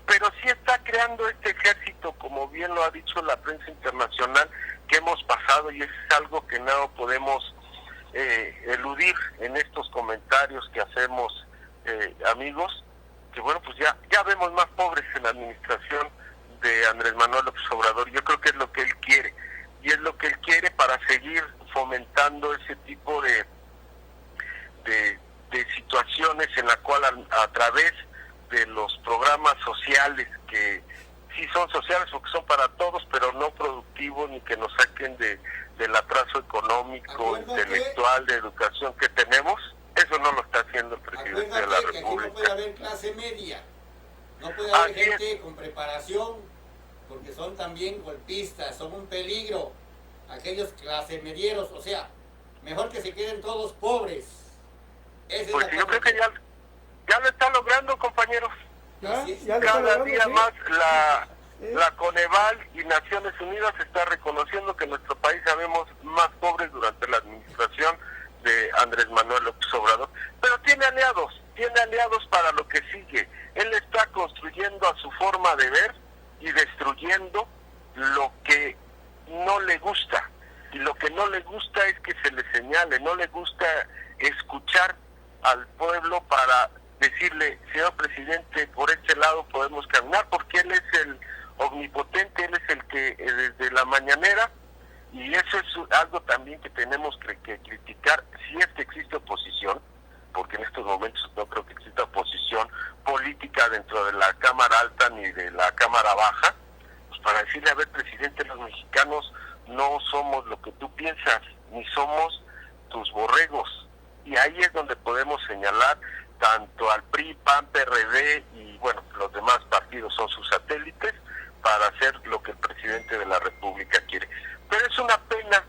pero sí está creando este ejército, como bien lo ha dicho la prensa internacional, que hemos pasado, y es algo que no podemos eludir en estos comentarios que hacemos, amigos, que bueno, pues ya vemos más pobres en la administración de Andrés Manuel López Obrador. Yo creo que es lo que él quiere, y es lo que él quiere para seguir fomentando ese tipo de situaciones en la cual a través de los programas sociales, que sí son sociales porque son para todos, pero no productivos, ni que nos saquen del atraso económico, intelectual, de educación que tenemos, eso no lo está haciendo el presidente de la República. Aquí no puede haber clase media, no puede haber gente con preparación, porque son también golpistas, son un peligro, aquellos clase medieros, o sea, mejor que se queden todos pobres. Pues yo creo que ya lo está logrando, compañeros. Ya cada día más la Coneval y Naciones Unidas está reconociendo que en nuestro país habemos más pobres durante la administración de Andrés Manuel López Obrador, pero tiene aliados para lo que sigue. Él está construyendo a su forma de ver y destruyendo lo que no le gusta, y lo que no le gusta es que se le señale, no le gusta escuchar al pueblo para decirle, señor presidente, por este lado podemos caminar, porque él es el omnipotente, él es el que desde la mañanera, y eso es algo también que tenemos que criticar, si es que existe oposición, porque en estos momentos no creo que exista oposición política dentro de la Cámara Alta ni de la Cámara Baja, pues para decirle, a ver, presidente, los mexicanos no somos lo que tú piensas, ni somos tus borregos. Y ahí es donde podemos señalar tanto al PRI, PAN, PRD y bueno, los demás partidos son sus satélites para hacer lo que el presidente de la República quiere. Pero es una pena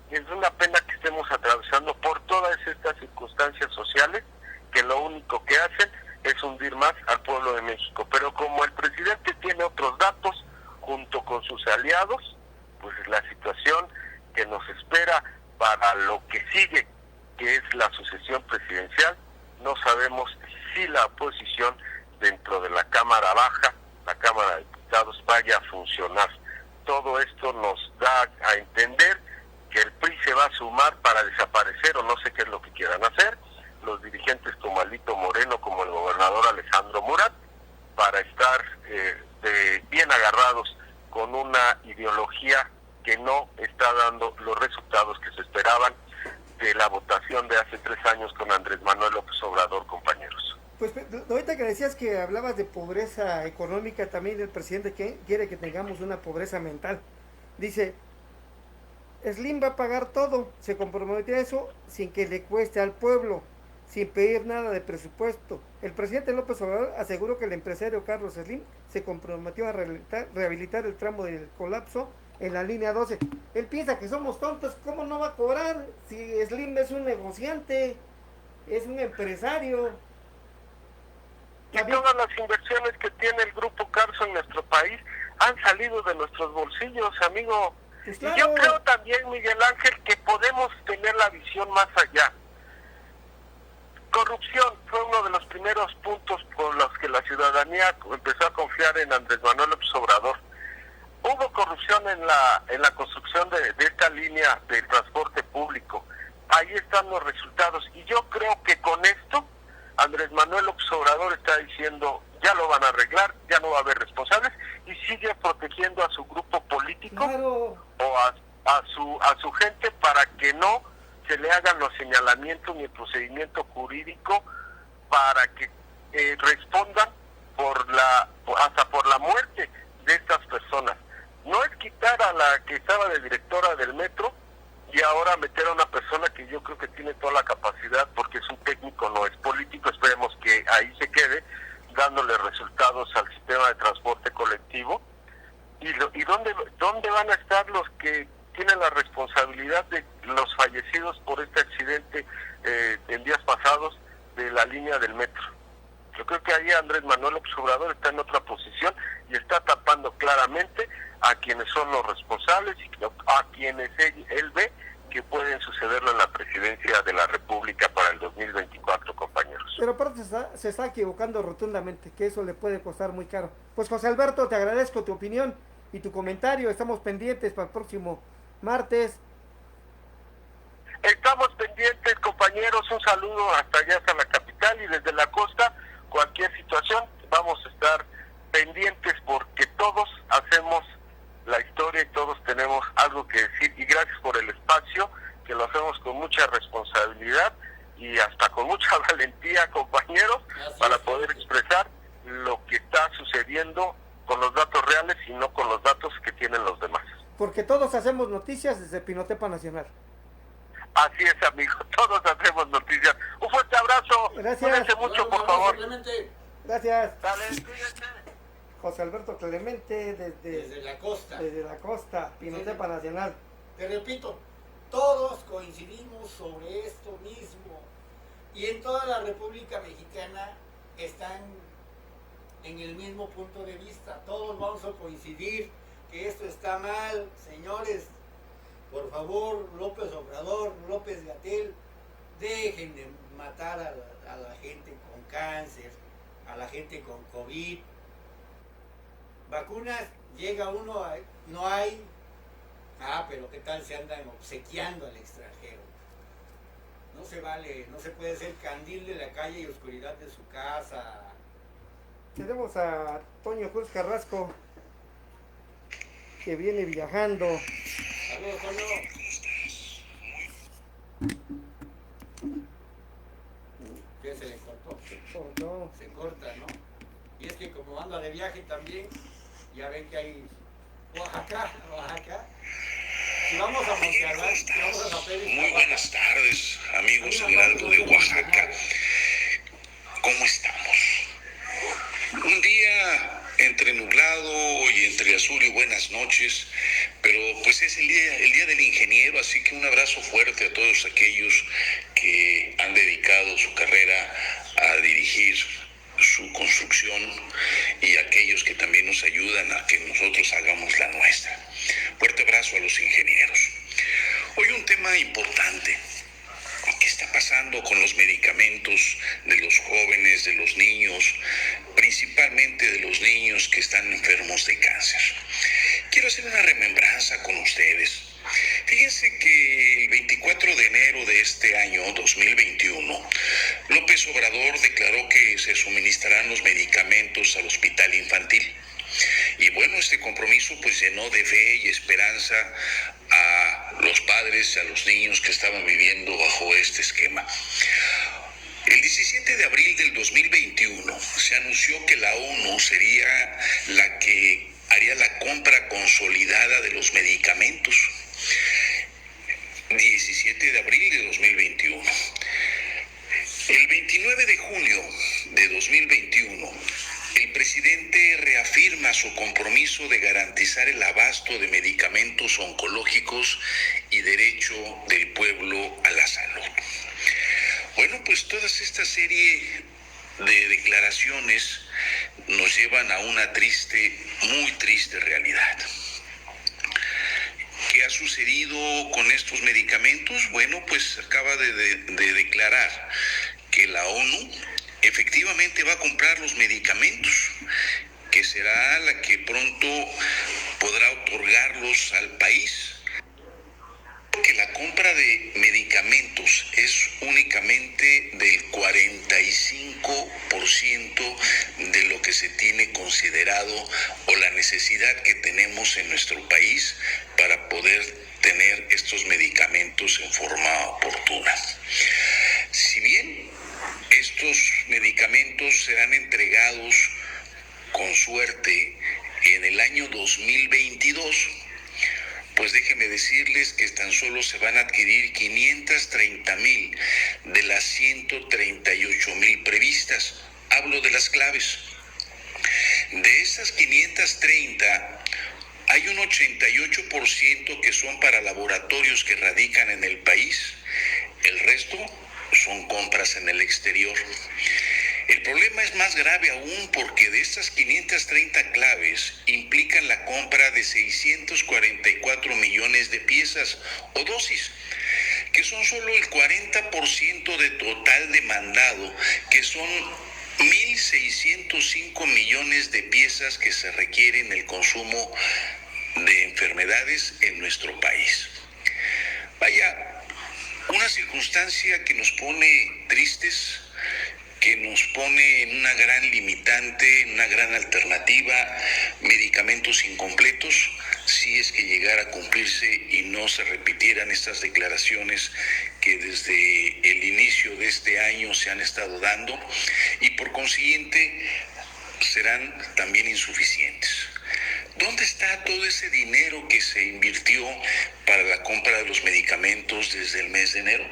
que estemos atravesando por todas estas circunstancias sociales que lo único que hacen es hundir más al pueblo de México. Pero como el presidente tiene otros datos junto con sus aliados, pues la situación que nos espera para lo que sigue, que es la sucesión presidencial, no sabemos si la oposición dentro de la Cámara Baja, la Cámara de Diputados, vaya a funcionar. Todo esto nos da a entender que el PRI se va a sumar para desaparecer, o no sé qué es lo que quieran hacer, los dirigentes como Alito Moreno, como el gobernador Alejandro Murat, para estar bien agarrados con una ideología que no está dando los resultados que se esperaban de la votación de hace 3 años con Andrés Manuel López Obrador, compañeros. Pues ahorita que decías que hablabas de pobreza económica, también el presidente que quiere que tengamos una pobreza mental. Dice, Slim va a pagar todo, se comprometió a eso sin que le cueste al pueblo, sin pedir nada de presupuesto. El presidente López Obrador aseguró que el empresario Carlos Slim se comprometió a rehabilitar el tramo del colapso en la línea 12. Él piensa que somos tontos, ¿cómo no va a cobrar? Si Slim es un negociante, es un empresario. Y todas las inversiones que tiene el Grupo Carso en nuestro país han salido de nuestros bolsillos, amigo. Pues claro. Y yo creo también, Miguel Ángel, que podemos tener la visión más allá. Corrupción fue uno de los primeros puntos por los que la ciudadanía empezó a confiar en Andrés Manuel López Obrador. Hubo corrupción en la construcción de esta línea del transporte público. Ahí están los resultados. Y yo creo que con esto, Andrés Manuel López Obrador está diciendo, ya lo van a arreglar, ya no va a haber responsables, y sigue protegiendo a su grupo político, claro, o a su gente, para que no se le hagan los señalamientos ni el procedimiento jurídico para que respondan hasta por la muerte de estas personas. No es quitar a la que estaba de directora del metro y ahora meter a una persona que yo creo que tiene toda la capacidad, porque es un técnico, no es político. Esperemos que ahí se quede dándole resultados al sistema de transporte colectivo. ¿Y dónde van a estar los que tienen la responsabilidad de los fallecidos por este accidente en días pasados de la línea del metro? Yo creo que ahí Andrés Manuel López Obrador está en otra posición y está tapando claramente a quienes son los responsables y a quienes él ve que pueden sucederlo en la presidencia de la República para el 2024, compañeros. pero aparte se está equivocando rotundamente, que eso le puede costar muy caro. Pues José Alberto, te agradezco tu opinión y tu comentario. Estamos pendientes para el próximo martes. Estamos pendientes, compañeros. Un saludo hasta allá, hasta la capital, y desde la costa, cualquier situación, vamos a estar pendientes, porque todos hacemos la historia y todos tenemos algo que decir, y gracias por el espacio, que lo hacemos con mucha responsabilidad y hasta con mucha valentía, compañeros, para poder expresar lo que está sucediendo con los datos reales y no con los datos que tienen los demás. Porque todos hacemos noticias desde Pinotepa Nacional. Así es, amigo, todos hacemos noticias. Un fuerte abrazo. Gracias. Cuídense mucho, por favor. Gracias. Dale, cuídense. José Alberto Clemente Desde la costa. desde la costa, Pinotepa Nacional. Te repito, todos coincidimos sobre esto mismo. Y en toda la República Mexicana están en el mismo punto de vista. Todos vamos a coincidir que esto está mal. Señores, por favor, López Obrador, López-Gatell, dejen de matar a la gente con cáncer, a la gente con COVID. Vacunas, llega uno, no hay. Pero ¿qué tal se andan obsequiando al extranjero? No se vale, no se puede ser candil de la calle y oscuridad de su casa. Tenemos a Toño Cruz Carrasco, que viene viajando. Saludos, Toño. ¿Qué se le cortó? Oh, no. Se corta, ¿no? Y es que como anda de viaje también, ya ven que hay Oaxaca. Si vamos a Monterrey, si vamos a San Pedro. Muy buenas tardes, amigos del Alto de Oaxaca. ¿Cómo estamos? Un día entre nublado y entre azul y buenas noches, pero pues es el día del ingeniero, así que un abrazo fuerte a todos aquellos que han dedicado su carrera a dirigir su construcción y aquellos que también nos ayudan a que nosotros hagamos la nuestra. Fuerte abrazo a los ingenieros. Hoy un tema importante. ¿Qué está pasando con los medicamentos de los jóvenes, de los niños, principalmente de los niños que están enfermos de cáncer? Quiero hacer una remembranza con ustedes. Fíjense que el 24 de enero de este año 2021, López Obrador declaró que se suministrarán los medicamentos al hospital infantil. Y bueno, este compromiso pues llenó de fe y esperanza a los padres, a los niños que estaban viviendo bajo este esquema. El 17 de abril del 2021 se anunció que la ONU sería la que haría la compra consolidada de los medicamentos. 17 de abril de 2021. El 29 de junio de 2021, el presidente reafirma su compromiso de garantizar el abasto de medicamentos oncológicos y derecho del pueblo a la salud. Bueno, pues toda esta serie de declaraciones nos llevan a una muy triste realidad. ¿Qué ha sucedido con estos medicamentos? Bueno, pues acaba de declarar que que la ONU efectivamente va a comprar los medicamentos, que será la que pronto podrá otorgarlos al país. Que la compra de medicamentos es únicamente del 45% de lo que se tiene considerado o la necesidad que tenemos en nuestro país para poder tener estos medicamentos en forma oportuna. Si bien estos medicamentos serán entregados con suerte en el año 2022, pues déjenme decirles que tan solo se van a adquirir 530,000 de las 138,000 previstas. Hablo de las claves. De esas 530, hay un 88% que son para laboratorios que radican en el país. El resto son compras en el exterior. El problema es más grave aún porque de estas 530 claves implican la compra de 644 millones de piezas o dosis, que son solo el 40% de total demandado, que son 1.605 millones de piezas que se requieren en el consumo de enfermedades en nuestro país. Vaya, una circunstancia que nos pone tristes, que nos pone en una gran limitante, en una gran alternativa, medicamentos incompletos, si es que llegara a cumplirse y no se repitieran estas declaraciones que desde el inicio de este año se han estado dando, y por consiguiente serán también insuficientes. ¿Dónde está todo ese dinero que se invirtió para la compra de los medicamentos desde el mes de enero?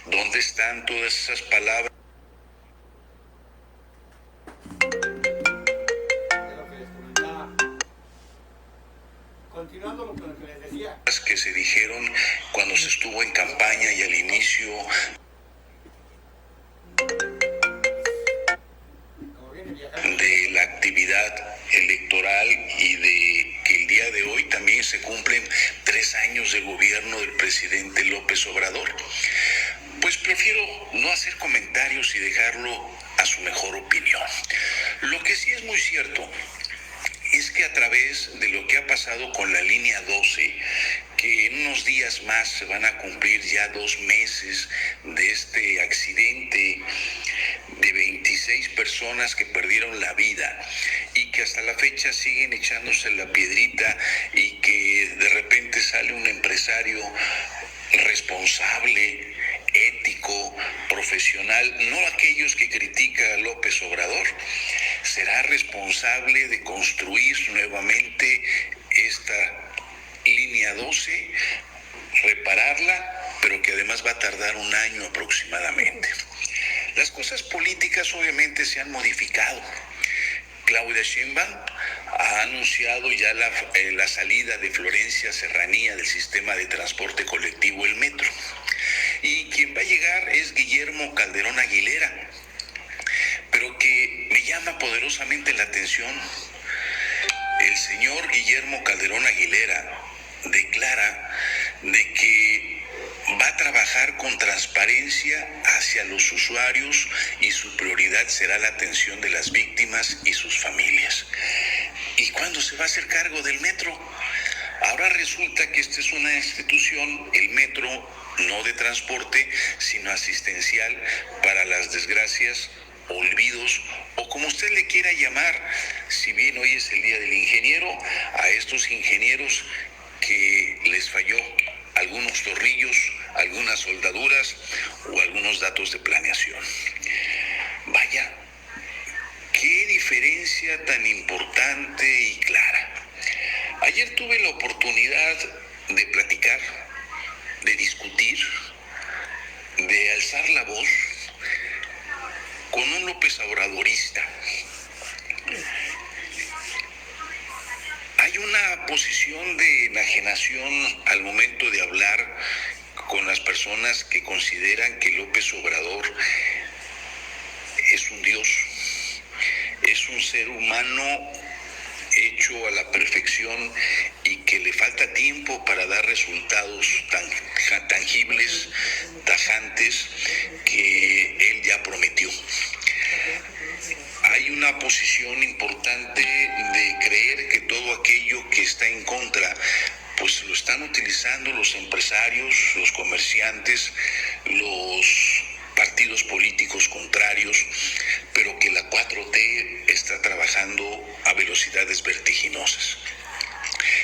¿Dónde están todas esas palabras? Continuando con lo que les decía. Que se dijeron cuando se estuvo en campaña y al inicio de la actividad electoral, y de que el día de hoy también se cumplen 3 años de gobierno del presidente López Obrador. Pues prefiero no hacer comentarios y dejarlo a su mejor opinión. Lo que sí es muy cierto es que a través de lo que ha pasado con la línea 12, que en unos días más se van a cumplir ya 2 meses de este accidente de 26 personas que perdieron la vida y que hasta la fecha siguen echándose la piedrita, y que de repente sale un empresario responsable, ético, profesional, no aquellos que critica a López Obrador, será responsable de construir nuevamente esta línea 12, repararla, pero que además va a tardar 1 año aproximadamente. Las cosas políticas obviamente se han modificado. Claudia Sheinbaum ha anunciado ya la salida de Florencia Serranía del sistema de transporte colectivo, el metro. Y quien va a llegar es Guillermo Calderón Aguilera, pero que me llama poderosamente la atención. El señor Guillermo Calderón Aguilera declara de que va a trabajar con transparencia hacia los usuarios y su prioridad será la atención de las víctimas y sus familias. ¿Y cuándo se va a hacer cargo del metro? Ahora resulta que esta es una institución, el metro, no de transporte, sino asistencial para las desgracias, olvidos, o como usted le quiera llamar. Si bien hoy es el día del ingeniero, a estos ingenieros que les falló algunos tornillos, algunas soldaduras o algunos datos de planeación. Vaya, qué diferencia tan importante y clara. Ayer tuve la oportunidad de platicar, de discutir, de alzar la voz con un López Obradorista. Hay una posición de enajenación al momento de hablar con las personas que consideran que López Obrador es un dios, es un ser humano hecho a la perfección y que le falta tiempo para dar resultados tan tangibles, tajantes, que él ya prometió. Hay una posición importante de creer que todo aquello que está en contra, pues lo están utilizando los empresarios, los comerciantes, los partidos políticos contrarios, pero que la 4T está trabajando a velocidades vertiginosas.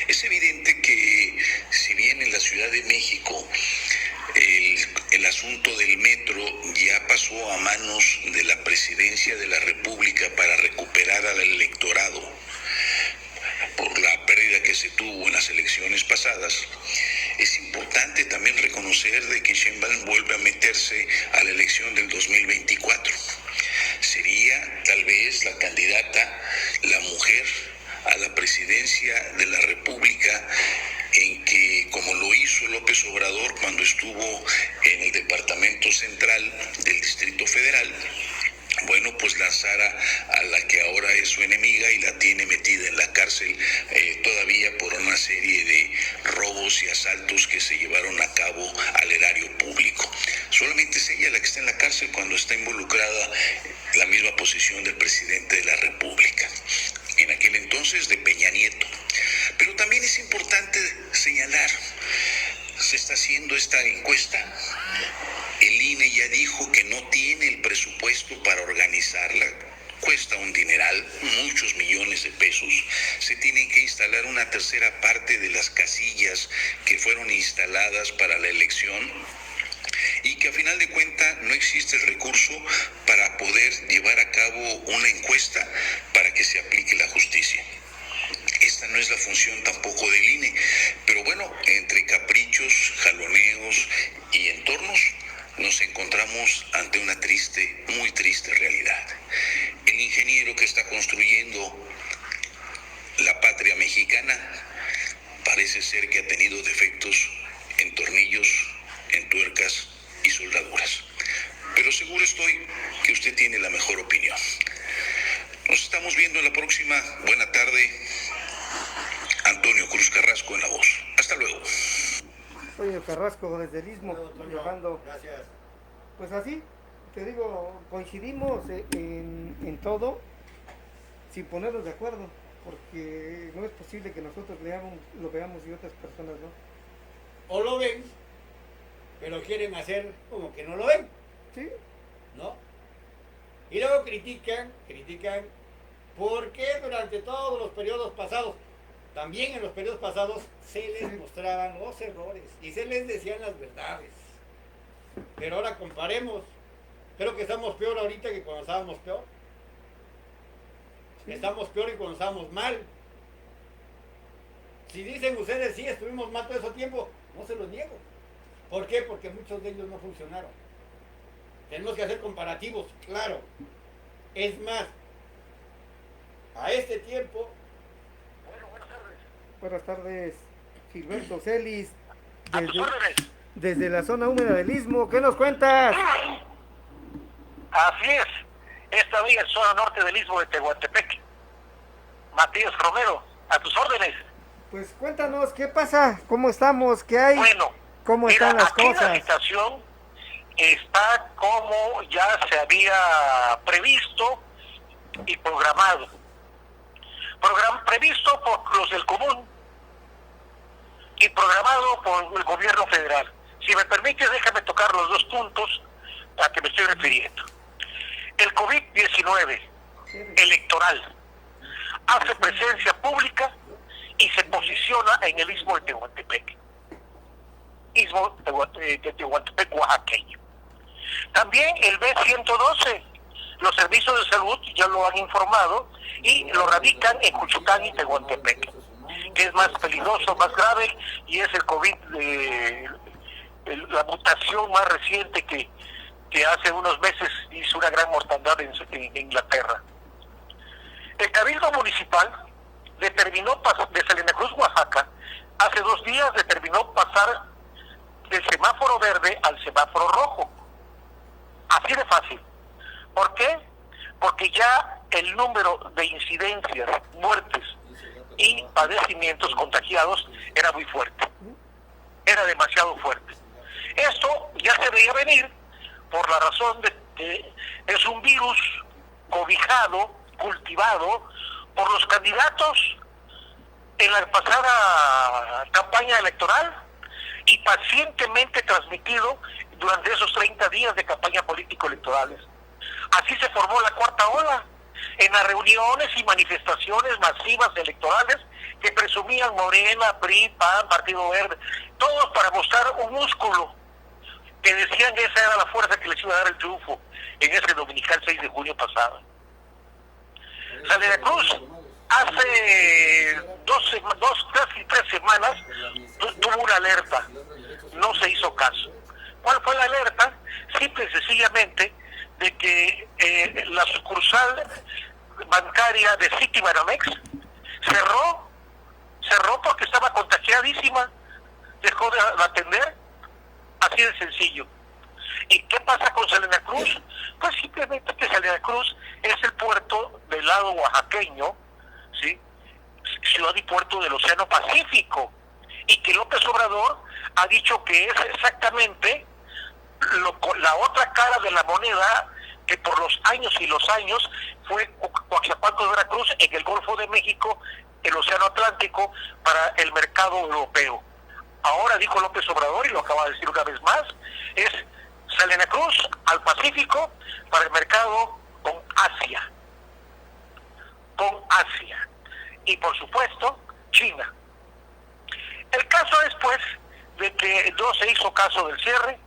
Es evidente que si bien en la Ciudad de México el asunto del metro ya pasó a manos de la Presidencia de la República para recuperar al electorado por la pérdida que se tuvo en las elecciones pasadas, es importante también reconocer de que Sheinbaum vuelve a meterse a la elección del 2024. Sería tal vez la candidata, la mujer a la presidencia de la República, en que, como lo hizo López Obrador cuando estuvo en el Departamento Central del Distrito Federal, bueno, pues lanzara a la que ahora es su enemiga y la tiene metida en la cárcel todavía por una serie de robos y asaltos que se llevaron a cabo al erario público. Solamente es ella la que está en la cárcel cuando está involucrada en la misma posición del presidente de la República, en aquel entonces de Peña Nieto. Pero también es importante señalar, se está haciendo esta encuesta, el INE ya dijo que no tiene el presupuesto para organizarla, cuesta un dineral, muchos millones de pesos, se tienen que instalar una tercera parte de las casillas que fueron instaladas para la elección y que a final de cuentas no existe el recurso para poder llevar a cabo una encuesta para que se aplique la justicia. Esta no es la función tampoco del INE, pero bueno, entre caprichos, jaloneos y entornos, nos encontramos ante una triste, muy triste realidad. El ingeniero que está construyendo la patria mexicana parece ser que ha tenido defectos en tornillos, en tuercas y soldaduras. Pero seguro estoy que usted tiene la mejor opinión. Nos estamos viendo en la próxima. Buena tarde. Antonio Cruz Carrasco en la voz. Hasta luego. Soy el Carrasco desde el Istmo, llevando. Gracias. Pues así, te digo, coincidimos en todo, sin ponernos de acuerdo, porque no es posible que nosotros lo veamos y otras personas no. O lo ven, pero quieren hacer como que no lo ven, ¿Sí? ¿no? Y luego critican, porque durante todos los periodos pasados, también en los periodos pasados, se les mostraban los errores y se les decían las verdades. Pero ahora comparemos, creo que estamos peor ahorita que cuando estábamos peor. Sí. Estamos peor que cuando estábamos mal. Si dicen ustedes, sí, estuvimos mal todo ese tiempo, no se los niego. ¿Por qué? Porque muchos de ellos no funcionaron. Tenemos que hacer comparativos, claro. Es más, a este tiempo... Buenas tardes, Gilberto Celis, A tus órdenes. desde la zona húmeda del Istmo. ¿Qué nos cuentas? Así es. Esta vía es zona norte del Istmo de Tehuantepec. Matías Romero, a tus órdenes. Pues cuéntanos, ¿qué pasa? ¿Cómo estamos? ¿Qué hay? Bueno, ¿Cómo mira, están las aquí cosas? la situación está como ya se había previsto y programado. Previsto por los del común y programado por el gobierno federal. Si me permites, déjame tocar los dos puntos a que me estoy refiriendo. El COVID-19 electoral hace presencia pública y se posiciona en el Istmo de Tehuantepec. Istmo de Tehuantepec, oaxaqueño. También el B112, los servicios de salud ya lo han informado y lo radican en Cuchután y Tehuantepec, que es más peligroso, más grave, y es el COVID, la mutación más reciente que hace unos meses hizo una gran mortandad en Inglaterra. El Cabildo Municipal determinó, de Salina Cruz, Oaxaca, hace 2 días determinó pasar del semáforo verde al semáforo rojo. Así de fácil. ¿Por qué? Porque ya el número de incidencias, muertes y padecimientos contagiados era muy fuerte. Era demasiado fuerte. Esto ya se veía venir por la razón de porque es un virus cobijado, cultivado por los candidatos en la pasada campaña electoral y pacientemente transmitido durante esos 30 días de campaña político-electorales. Así se formó la cuarta ola, en las reuniones y manifestaciones masivas electorales que presumían Morena, PRI, PAN, Partido Verde, todos para mostrar un músculo, que decían que esa era la fuerza que les iba a dar el triunfo en ese dominical 6 de junio pasado. Salina Cruz hace casi 3 semanas tuvo una alerta, no se hizo caso. ¿Cuál fue la alerta? Simple y sencillamente de que la sucursal bancaria de Citibanamex cerró porque estaba contagiadísima, dejó de atender, así de sencillo. ¿Y qué pasa con Salina Cruz? Pues simplemente que Salina Cruz es el puerto del lado oaxaqueño, ¿sí? Ciudad y puerto del Océano Pacífico, y que López Obrador ha dicho que es exactamente la otra cara de la moneda que por los años y los años fue Coatzacoalcos de Veracruz en el Golfo de México, el Océano Atlántico, para el mercado europeo. Ahora dijo López Obrador, y lo acaba de decir una vez más, es Salina Cruz al Pacífico para el mercado con Asia. Y por supuesto, China. El caso es pues de que no se hizo caso del cierre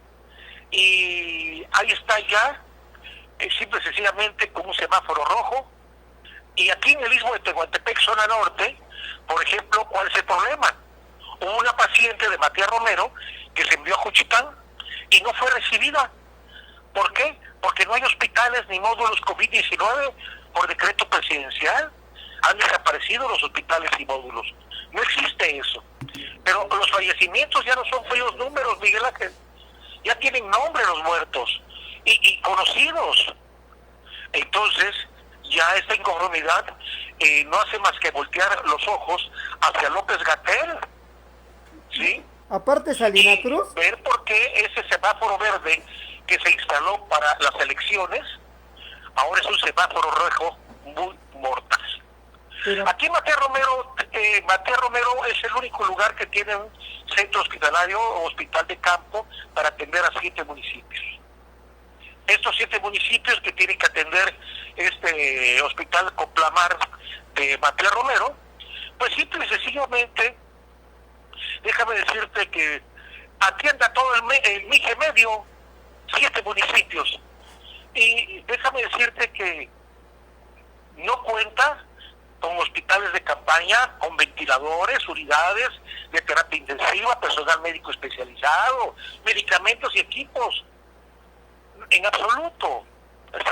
y ahí está ya, simple y sencillamente con un semáforo rojo. Y aquí en el istmo de Tehuantepec, zona norte, por ejemplo, ¿cuál es el problema? Hubo una paciente de Matías Romero que se envió a Juchitán y no fue recibida. ¿Por qué? Porque no hay hospitales ni módulos COVID-19 por decreto presidencial. Han desaparecido los hospitales y módulos. No existe eso. Pero los fallecimientos ya no son feos números, Miguel Ángel. Ya tienen nombre los muertos y conocidos. Entonces, ya esta inconformidad no hace más que voltear los ojos hacia López-Gatell, ¿sí? Aparte Salina Cruz, Ver por qué ese semáforo verde que se instaló para las elecciones, ahora es un semáforo rojo muy mortal. pero Aquí Matías Romero es el único lugar que tiene un centro hospitalario o hospital de campo para atender a 7 municipios. Estos 7 municipios que tienen que atender este hospital Coplamar de Matías Romero, pues simple y sencillamente, déjame decirte que atienda todo el Mije Medio, 7 municipios. Y déjame decirte que no cuenta con hospitales de campaña, con ventiladores, unidades de terapia intensiva, personal médico especializado, medicamentos y equipos. En absoluto.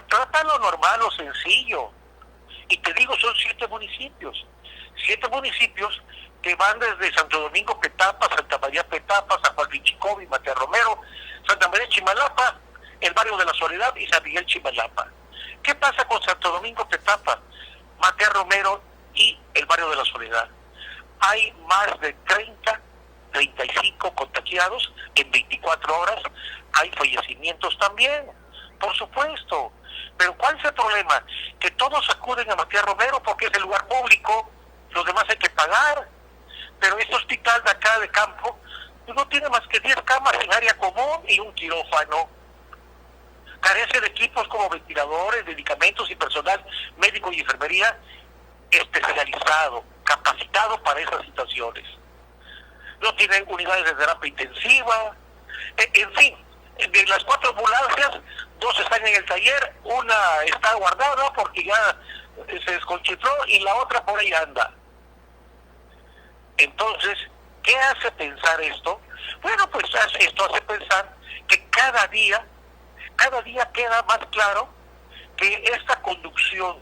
Trata lo normal, lo sencillo. Y te digo, son 7 municipios. 7 municipios que van desde Santo Domingo Petapa, Santa María Petapa, San Juan Richicobi, Matías Romero, Santa María Chimalapa, el barrio de la Soledad y San Miguel Chimalapa. ¿Qué pasa con Santo Domingo Petapa, Matías Romero y el barrio de la Soledad? Hay más de 35 contagiados en 24 horas. Hay fallecimientos también, por supuesto. Pero ¿cuál es el problema? Que todos acuden a Matías Romero porque es el lugar público, los demás hay que pagar. Pero este hospital de acá de campo no tiene más que 10 camas en área común y un quirófano. Carece de equipos como ventiladores, medicamentos y personal médico y enfermería especializado, capacitado para esas situaciones. No tienen unidades de terapia intensiva. En fin, de las 4 ambulancias, 2 están en el taller, una está guardada porque ya se desconchifló y la otra por ahí anda. Entonces, ¿qué hace pensar esto? Bueno, pues esto hace pensar que cada día queda más claro que esta conducción,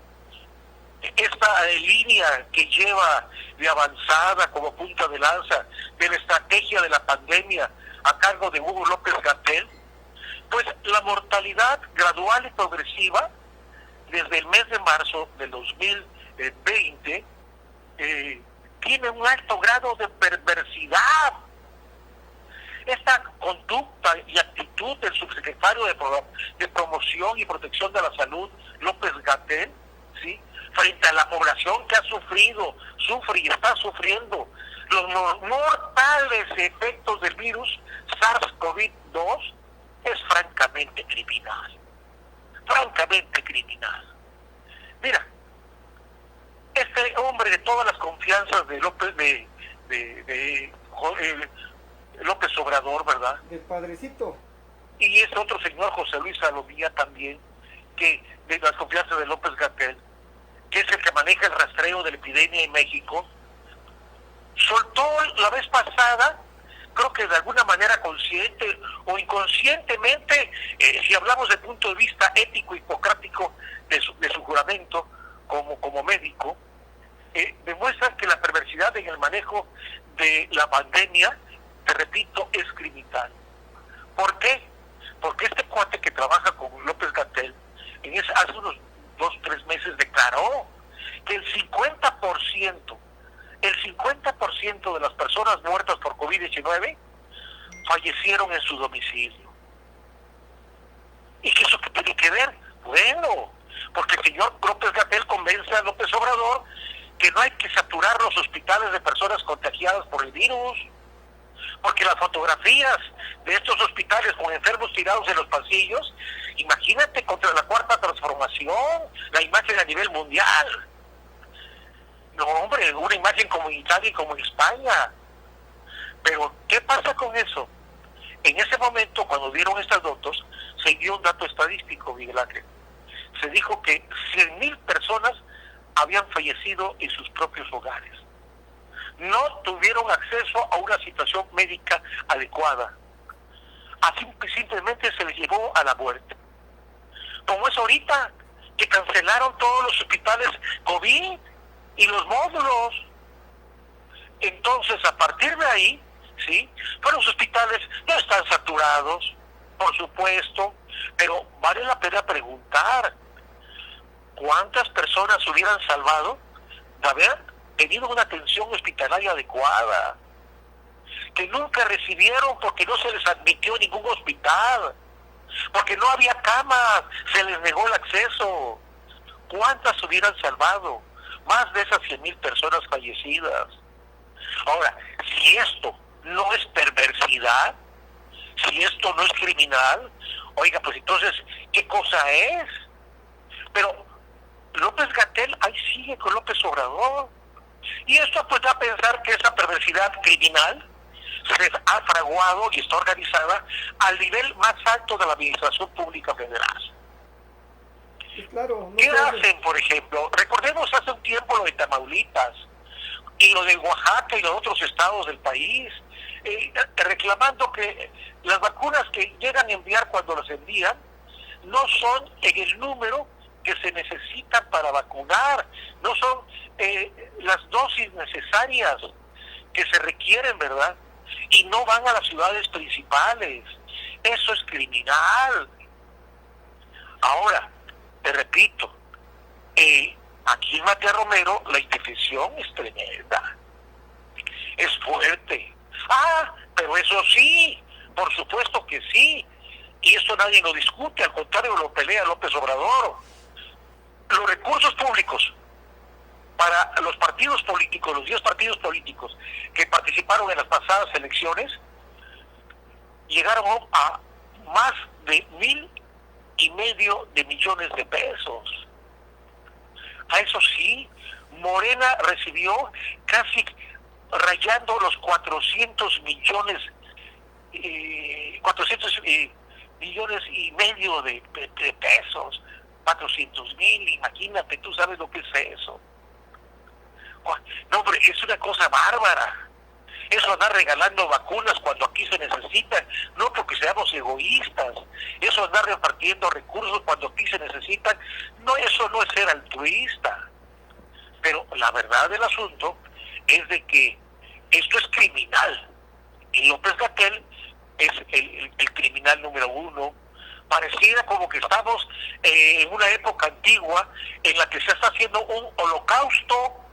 esta línea que lleva de avanzada como punta de lanza de la estrategia de la pandemia a cargo de Hugo López-Gatell, pues la mortalidad gradual y progresiva desde el mes de marzo del 2020 tiene un alto grado de perversidad. esta conducta y actitud del subsecretario de Promoción y Protección de la Salud, López-Gatell, ¿sí?, frente a la población que ha sufre y está sufriendo los mortales efectos del virus SARS-CoV-2, es francamente criminal. Francamente criminal. Mira, este hombre de todas las confianzas de López Obrador, ¿verdad? Del padrecito. Y es otro señor, José Luis Salomía también, que de las confianzas de López-Gatell, que es el que maneja el rastreo de la epidemia en México, soltó la vez pasada, creo que de alguna manera consciente o inconscientemente, si hablamos desde el punto de vista ético y hipocrático de su juramento como médico, demuestran que la perversidad en el manejo de la pandemia, te repito, es criminal. ¿Por qué? Porque este cuate que trabaja con López-Gatell hace unos 2-3 meses declaró que el 50% de las personas muertas por COVID-19 fallecieron en su domicilio. ¿Y qué eso qué tiene que ver? Bueno, porque el señor López-Gatell convence a López Obrador que no hay que saturar los hospitales de personas contagiadas por el virus, porque las fotografías de estos hospitales con enfermos tirados en los pasillos, imagínate contra la cuarta transformación, la imagen a nivel mundial. No, hombre, una imagen como en Italia y como en España. Pero, ¿qué pasa con eso? En ese momento, cuando dieron estos datos, se dio un dato estadístico, Miguel Ángel. Se dijo que 100,000 personas habían fallecido en sus propios hogares. No tuvieron acceso a una situación médica adecuada. Así simplemente se les llevó a la muerte. Como es ahorita, que cancelaron todos los hospitales COVID y los módulos. Entonces, a partir de ahí, ¿sí?, pues los hospitales no están saturados, por supuesto, pero vale la pena preguntar, ¿cuántas personas hubieran salvado de haber tenido una atención hospitalaria adecuada? Que nunca recibieron porque no se les admitió en ningún hospital, porque no había camas, se les negó el acceso. ¿Cuántas hubieran salvado? Más de esas 100,000 personas fallecidas. Ahora, si esto no es perversidad, si esto no es criminal, oiga, pues entonces, ¿qué cosa es? Pero López-Gatell ahí sigue con López Obrador. Y esto pues da a pensar que esa perversidad criminal se ha fraguado y está organizada al nivel más alto de la Administración Pública Federal. Claro, ¿Qué hacen, por ejemplo? Recordemos hace un tiempo lo de Tamaulipas y lo de Oaxaca y los otros estados del país, reclamando que las vacunas que llegan a enviar cuando las envían no son en el número que se necesitan para vacunar, no son las dosis necesarias que se requieren, ¿verdad? Y no van a las ciudades principales. Eso es criminal. Ahora, te repito, aquí en Matías Romero la indefensión es tremenda, es fuerte. Pero eso sí, por supuesto que sí, y eso nadie lo discute, al contrario lo pelea López Obrador. Los recursos públicos para los partidos políticos, los 10 partidos políticos que participaron en las pasadas elecciones, llegaron a más de 1,500,000 millones de pesos. A eso sí, Morena recibió casi rayando los 400 millones, 400,500,000 de pesos. 400,000, imagínate, tú sabes lo que es eso. No, pero es una cosa bárbara. Eso andar regalando vacunas cuando aquí se necesitan, no porque seamos egoístas. Eso andar repartiendo recursos cuando aquí se necesitan, no, eso no es ser altruista. Pero la verdad del asunto es de que esto es criminal. Y López-Gatell es el criminal número 1. Pareciera como que estamos en una época antigua en la que se está haciendo un holocausto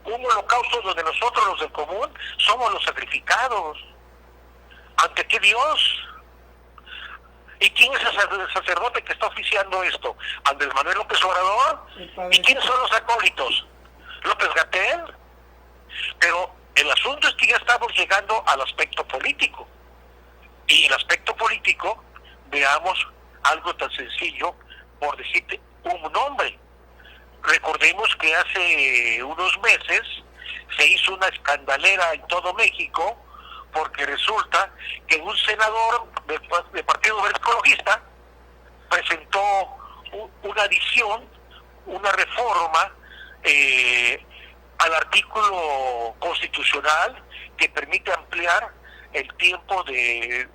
donde nosotros los del común somos los sacrificados. ¿Ante qué Dios? ¿Y quién es el sacerdote que está oficiando esto? ¿Andrés Manuel López Obrador? ¿Y quiénes son los acólitos? ¿López-Gatell? Pero el asunto es que ya estamos llegando al aspecto político. Y el aspecto político, veamos algo tan sencillo, por decirte un nombre. Recordemos que hace unos meses se hizo una escandalera en todo México porque resulta que un senador del Partido Verde Ecologista presentó una adición, una reforma al artículo constitucional que permite ampliar el tiempo de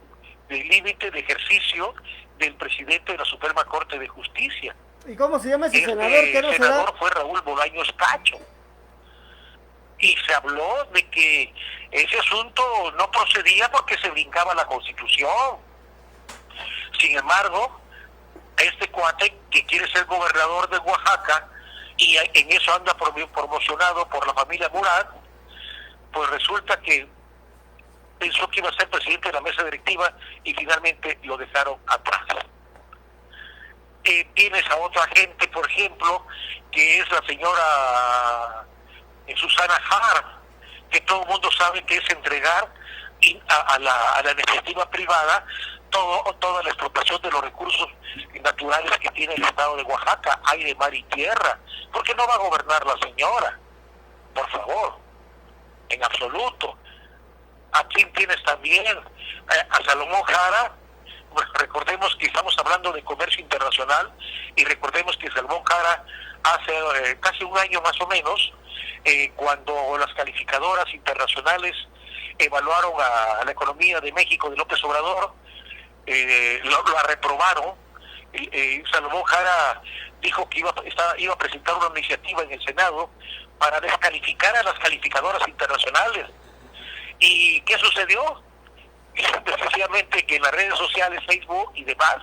límite de ejercicio del presidente de la Suprema Corte de Justicia. ¿Y cómo se llama ese senador? ¿Qué no senador será? fue Raúl Bolaños Cacho. Y se habló de que ese asunto no procedía porque se brincaba la Constitución. Sin embargo, este cuate que quiere ser gobernador de Oaxaca, y en eso anda promocionado por la familia Murat, pues resulta que pensó que iba a ser presidente de la mesa directiva y finalmente lo dejaron atrás. Tienes a otra gente, por ejemplo, que es la señora Susana Harp, que todo el mundo sabe que es entregar a la iniciativa privada toda la explotación de los recursos naturales que tiene el estado de Oaxaca, aire, mar y tierra. ¿Por qué no va a gobernar la señora? Por favor, en absoluto. Aquí tienes también a Salomón Jara. Pues recordemos que estamos hablando de comercio internacional y recordemos que Salomón Jara hace casi un año más o menos, cuando las calificadoras internacionales evaluaron a la economía de México de López Obrador, la reprobaron. Salomón Jara dijo que iba a presentar una iniciativa en el Senado para descalificar a las calificadoras internacionales. ¿Y qué sucedió? Especialmente que en las redes sociales, Facebook y demás,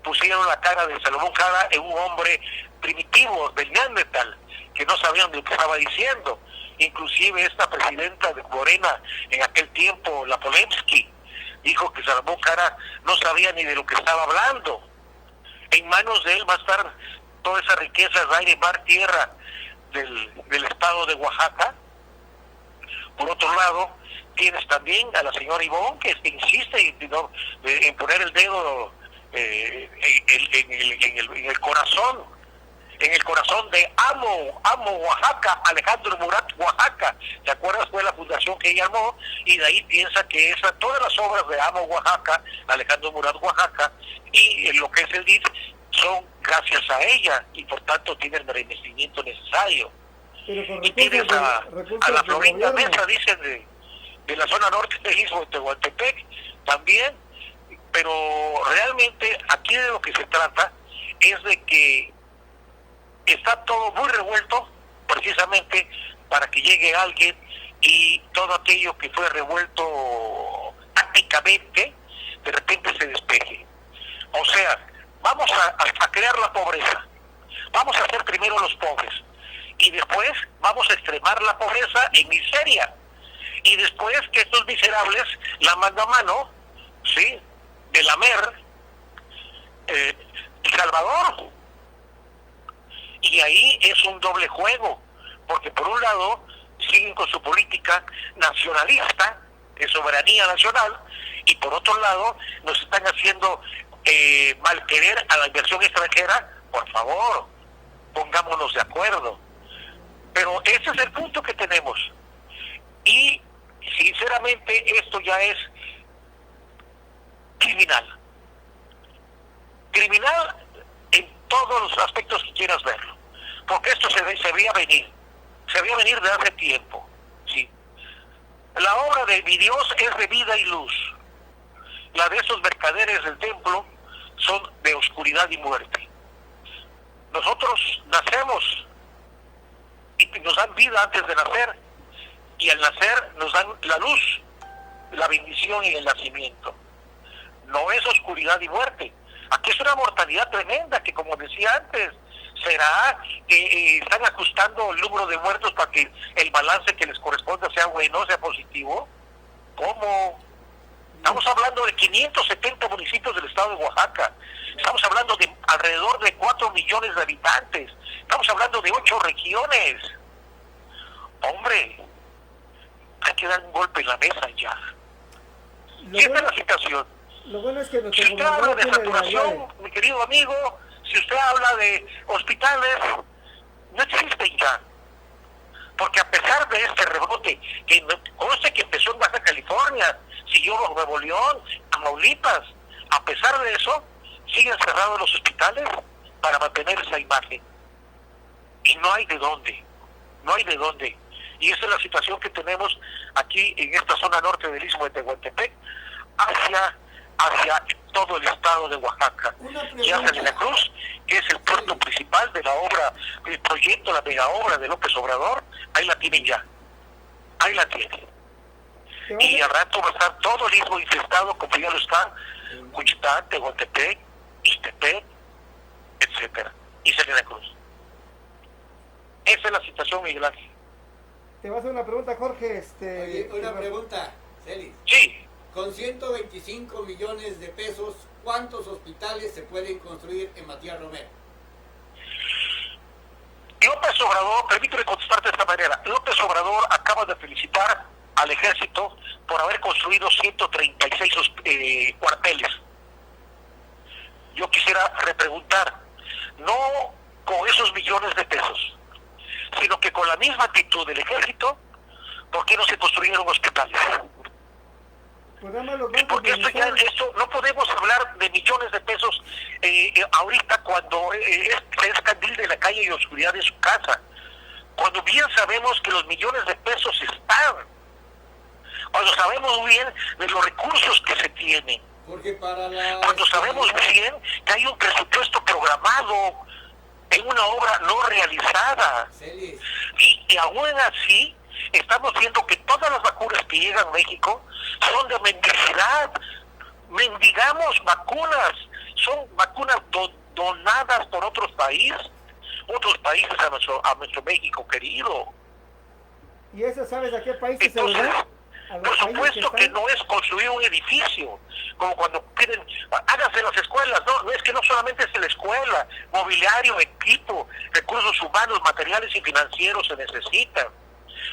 pusieron la cara de Salomón Jara en un hombre primitivo del Neandertal, que no sabían de lo que estaba diciendo. Inclusive esta presidenta de Morena en aquel tiempo, la Polemsky, dijo que Salomón Jara no sabía ni de lo que estaba hablando. En manos de él va a estar toda esa riqueza de aire, mar, tierra del estado de Oaxaca. Por otro lado, tienes también a la señora Ivonne, que insiste en poner el dedo en el corazón de Amo Oaxaca, Alejandro Murat Oaxaca. ¿Te acuerdas? Fue la fundación que ella armó, y de ahí piensa que todas las obras de Amo Oaxaca, Alejandro Murat Oaxaca, y lo que es el DIF, son gracias a ella, y por tanto tiene el merecimiento necesario. Y tienes a la Florinda Mesa, dicen, de la zona norte del Istmo de Tehuantepec, también. Pero realmente aquí de lo que se trata es de que está todo muy revuelto precisamente para que llegue alguien y todo aquello que fue revuelto tácticamente de repente se despeje. O sea, vamos a crear la pobreza, vamos a hacer primero los pobres y después vamos a extremar la pobreza en miseria, y después que estos miserables la mandan a mano, ¿sí?, de lamer El Salvador. Y ahí es un doble juego, porque por un lado siguen con su política nacionalista, de soberanía nacional, y por otro lado nos están haciendo malquerer a la inversión extranjera. Por favor, pongámonos de acuerdo. Pero ese es el punto que tenemos. Y sinceramente esto ya es criminal. Criminal en todos los aspectos que quieras verlo. Porque esto se veía venir. Se veía venir de hace tiempo. ¿Sí? La obra de mi Dios es de vida y luz. La de esos mercaderes del templo son de oscuridad y muerte. Nosotros nacemos y nos dan vida antes de nacer, y al nacer nos dan la luz, la bendición y el nacimiento. No es oscuridad y muerte. Aquí es una mortalidad tremenda que, como decía antes, será que están ajustando el número de muertos para que el balance que les corresponda sea bueno, sea positivo. ¿Cómo? Estamos hablando de 570 municipios del estado de Oaxaca. Estamos hablando de alrededor de 4 millones de habitantes. Estamos hablando de 8 regiones. Hombre, hay que dar un golpe en la mesa ya. Y esta es la situación. Lo bueno es que Si usted habla de saturación, mi querido amigo, si usted habla de hospitales, no existen ya. Porque a pesar de este rebote, que conste que empezó en Baja California, siguió bajo Nuevo León, Tamaulipas, a pesar de eso, siguen cerrados los hospitales para mantener esa imagen. Y no hay de dónde, no hay de dónde. Y esa es la situación que tenemos aquí en esta zona norte del Istmo de Tehuantepec, hacia todo el estado de Oaxaca y hacia Veracruz, que es el puerto principal de la obra, el proyecto, la mega obra de López Obrador. Ahí la tienen ya, ahí la tienen. Y al rato va a estar todo el istmo infestado, como ya lo está Cuchitán, Tehuantepec, Ixtepec, etcétera, y Salina Cruz. Esa es la situación, Miguel Ángel. Te voy a hacer una pregunta, Jorge. Oye, una pregunta, Celis. Sí. Con 125 millones de pesos, ¿cuántos hospitales se pueden construir en Matías Romero? López Obrador, permíteme contestarte de esta manera. López Obrador acaba de felicitar al ejército por haber construido 136 cuarteles. Yo quisiera repreguntar, no con esos millones de pesos, sino que con la misma actitud del ejército, ¿por qué no se construyeron hospitales? Porque esto no podemos hablar de millones de pesos ahorita cuando es candil de la calle y oscuridad de su casa, cuando bien sabemos que los millones de pesos están, cuando sabemos bien de los recursos que se tienen, cuando sabemos bien que hay un presupuesto programado en una obra no realizada, y aún así estamos viendo que todas las vacunas que llegan a México son de mendicidad. Mendigamos vacunas, son vacunas donadas por otros países a nuestro México querido. ¿Y eso sabes a qué países se lo dan? Por supuesto que no es construir un edificio, como cuando piden, háganse las escuelas, no es que no solamente es la escuela, mobiliario, equipo, recursos humanos, materiales y financieros se necesitan.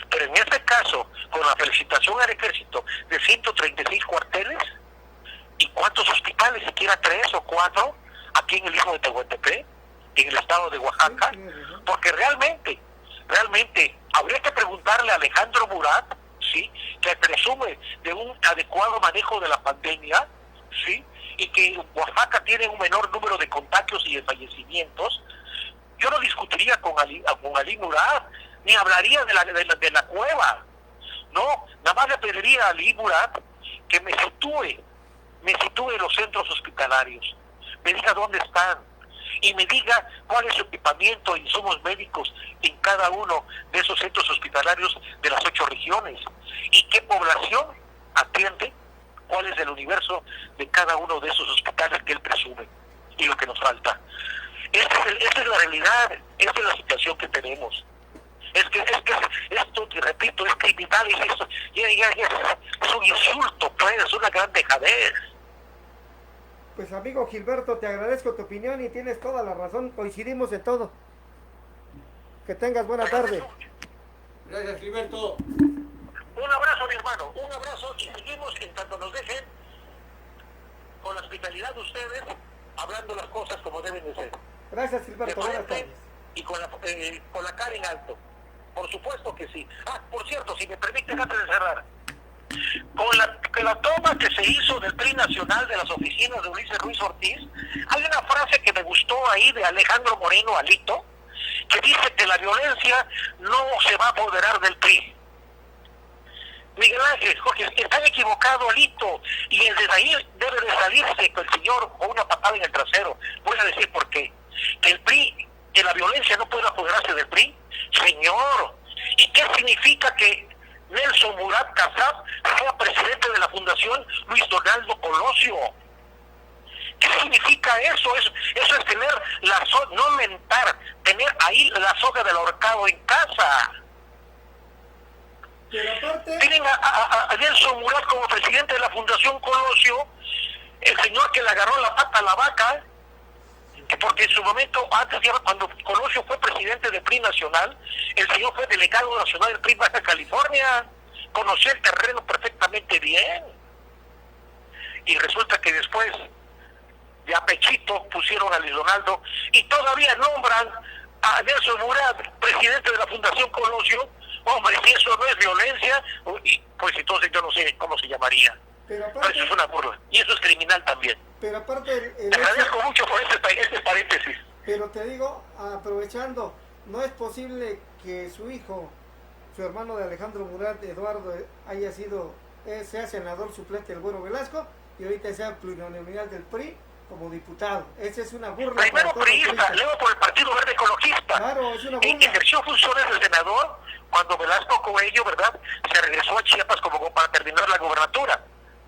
Pero en este caso, con la felicitación al ejército de 136 cuarteles, ¿y cuántos hospitales? Siquiera 3 o 4 aquí en el Istmo de Tehuantepec, en el estado de Oaxaca, porque realmente habría que preguntarle a Alejandro Murat, ¿sí?, que presume de un adecuado manejo de la pandemia, ¿sí?, y que Oaxaca tiene un menor número de contagios y de fallecimientos. Yo no discutiría con Ali Murat, ni hablaría de la cueva, no, nada más le pediría a Ali Murat que me sitúe los centros hospitalarios, me diga dónde están y me diga cuál es su equipamiento e insumos médicos en cada uno de esos centros hospitalarios de las 8 regiones y qué población atiende, cuál es el universo de cada uno de esos hospitales que él presume y lo que nos falta. Esta es la realidad, esta es la situación que tenemos. Es que esto, te repito, es criminal, es un insulto, pues, es una gran dejadez. Pues amigo Gilberto, te agradezco tu opinión y tienes toda la razón, coincidimos en todo. Que tengas buena tarde. Gracias, Gilberto. Un abrazo, mi hermano, un abrazo, y seguimos en tanto nos dejen con la hospitalidad de ustedes, hablando las cosas como deben de ser. Gracias, Gilberto, buenas tardes. Y con la cara en alto. Por supuesto que sí. Por cierto, si me permiten antes de cerrar, con la toma que se hizo del PRI nacional de las oficinas de Ulises Ruiz Ortiz, hay una frase que me gustó ahí de Alejandro Moreno Alito, que dice que la violencia no se va a apoderar del PRI. Miguel Ángel, Jorge, están equivocado, Alito, y desde ahí debe de salirse el señor con una patada en el trasero. Voy a decir por qué. Que el PRI, que la violencia no puede apoderarse del PRI, señor. ¿Y qué significa que Nelson Murat Kassab sea presidente de la Fundación Luis Donaldo Colosio? ¿Qué significa eso? Eso es tener no mentar, tener ahí la soga del ahorcado en casa. Pero aparte... Tienen a Nelson Murat como presidente de la Fundación Colosio, el señor que le agarró la pata a la vaca, porque en su momento, antes, cuando Colosio fue presidente del PRI nacional, el señor fue delegado nacional del PRI Baja California, conocía el terreno perfectamente bien. Y resulta que después, de a pechito, pusieron a Luis Donaldo y todavía nombran a Nelson Murat, presidente de la Fundación Colosio. Hombre, si eso no es violencia, pues entonces yo no sé cómo se llamaría. Pero eso es una burla, y eso es criminal también. Pero aparte... Te agradezco mucho por este paréntesis. Pero te digo, aprovechando, no es posible que su hijo, su hermano de Alejandro Murat, Eduardo, haya sido, sea senador suplente del Güero Velasco, y ahorita sea plurinominal del PRI como diputado. Esa es una burla. Primero priista, luego por el Partido Verde Ecologista. Claro, es una burla. Ejerció funciones de senador cuando Velasco Coello, ¿verdad?, se regresó a Chiapas como para terminar la gobernatura.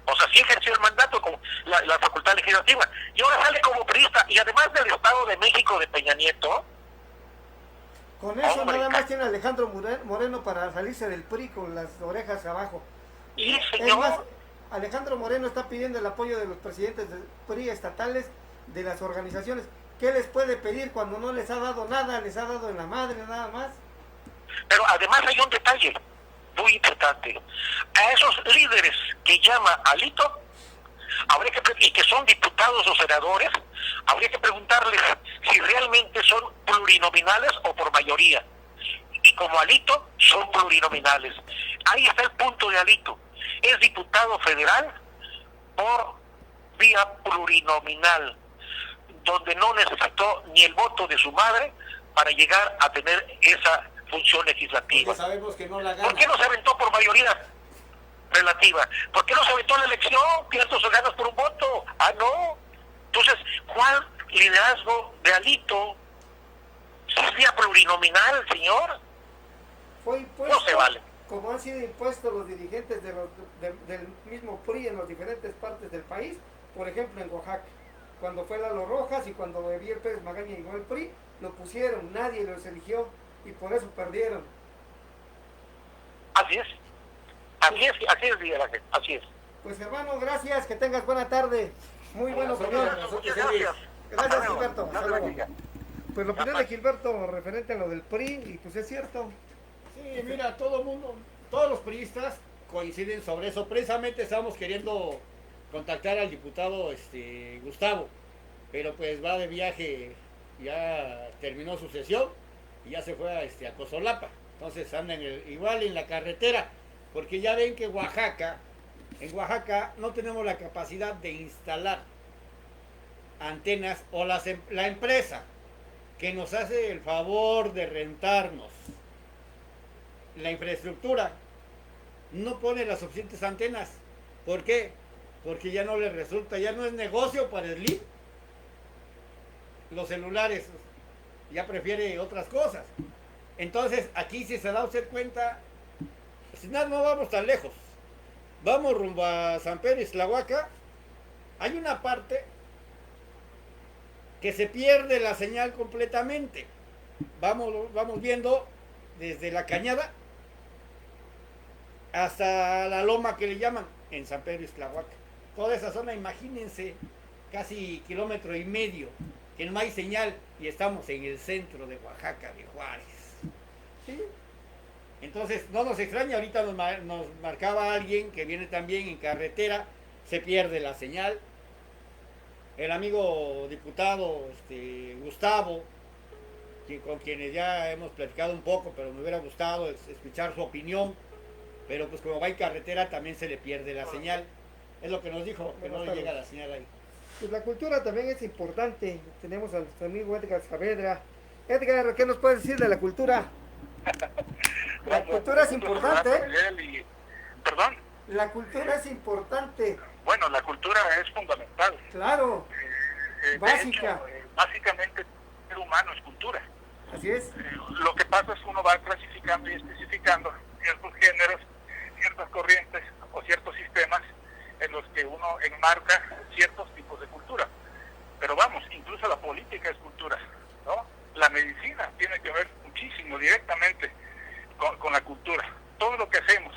O sea, sí ejerció el mandato con la facultad legislativa. Y ahora sale como priista. Y además del Estado de México de Peña Nieto. Con eso nada más tiene Alejandro Moreno para salirse del PRI con las orejas abajo. Y es más, Alejandro Moreno está pidiendo el apoyo de los presidentes del PRI estatales, de las organizaciones. ¿Qué les puede pedir cuando no les ha dado nada? Les ha dado en la madre nada más. Pero además hay un detalle muy importante. A esos líderes que llama Alito, y que son diputados o senadores, habría que preguntarles si realmente son plurinominales o por mayoría. Y como Alito, son plurinominales. Ahí está el punto de Alito. Es diputado federal por vía plurinominal, donde no necesitó ni el voto de su madre para llegar a tener esa función legislativa. Porque sabemos que no la gana. ¿Por qué no se aventó por mayoría relativa? ¿Por qué no se aventó la elección? Pierdes o ganas por un voto. Ah, no. Entonces, ¿cuál liderazgo de Alito? Si es vía plurinominal, señor. Fue impuesto, no se vale. Como han sido impuestos los dirigentes del mismo PRI en las diferentes partes del país, por ejemplo en Oaxaca, cuando fue Lalo Rojas y cuando Evier Pérez Magaña llegó al PRI, lo pusieron, nadie los eligió y por eso perdieron. Así es, Miguel Ángel, así es. Pues hermano, gracias, que tengas buena tarde. Muy buena opinión. Gracias, Gilberto. Hasta luego. Pues la opinión de Gilberto referente a lo del PRI, y pues es cierto. Sí, mira, todos los priistas coinciden sobre eso. Precisamente estábamos queriendo contactar al diputado Gustavo, pero pues va de viaje, ya terminó su sesión y ya se fue a Cozolapa. Entonces andan igual en la carretera, porque ya ven que en Oaxaca no tenemos la capacidad de instalar antenas, o la empresa que nos hace el favor de rentarnos la infraestructura no pone las suficientes antenas. ¿Por qué? Porque ya no le resulta, ya no es negocio para el LIP. Los celulares, ya prefiere otras cosas. Entonces, aquí si se da usted cuenta, si no vamos tan lejos, vamos rumbo a San Pedro Ixtlahuaca, hay una parte que se pierde la señal completamente. Vamos viendo desde la Cañada hasta la loma que le llaman en San Pedro Ixtlahuaca. Toda esa zona, imagínense, casi 1,5 kilómetros que no hay señal, y estamos en el centro de Oaxaca, de Juárez. ¿Sí? Entonces, no nos extraña, ahorita nos marcaba alguien que viene también en carretera, se pierde la señal. El amigo diputado Gustavo, con quienes ya hemos platicado un poco, pero me hubiera gustado escuchar su opinión, pero pues como va en carretera también se le pierde la señal. Es lo que nos dijo, que no le llega la señal ahí. Pues la cultura también es importante. Tenemos a nuestro amigo Edgar Saavedra. Edgar, ¿qué nos puedes decir de la cultura? La cultura es importante. ¿Perdón? La cultura es importante. Bueno, la cultura es fundamental. Claro. Básica. Hecho, básicamente, el ser humano es cultura. Así es. Lo que pasa es que uno va clasificando y especificando ciertos géneros, ciertas corrientes o ciertos sistemas en los que uno enmarca ciertos tipos de cultura. Pero vamos, incluso la política es cultura, ¿no? La medicina tiene que ver muchísimo directamente con la cultura. Todo lo que hacemos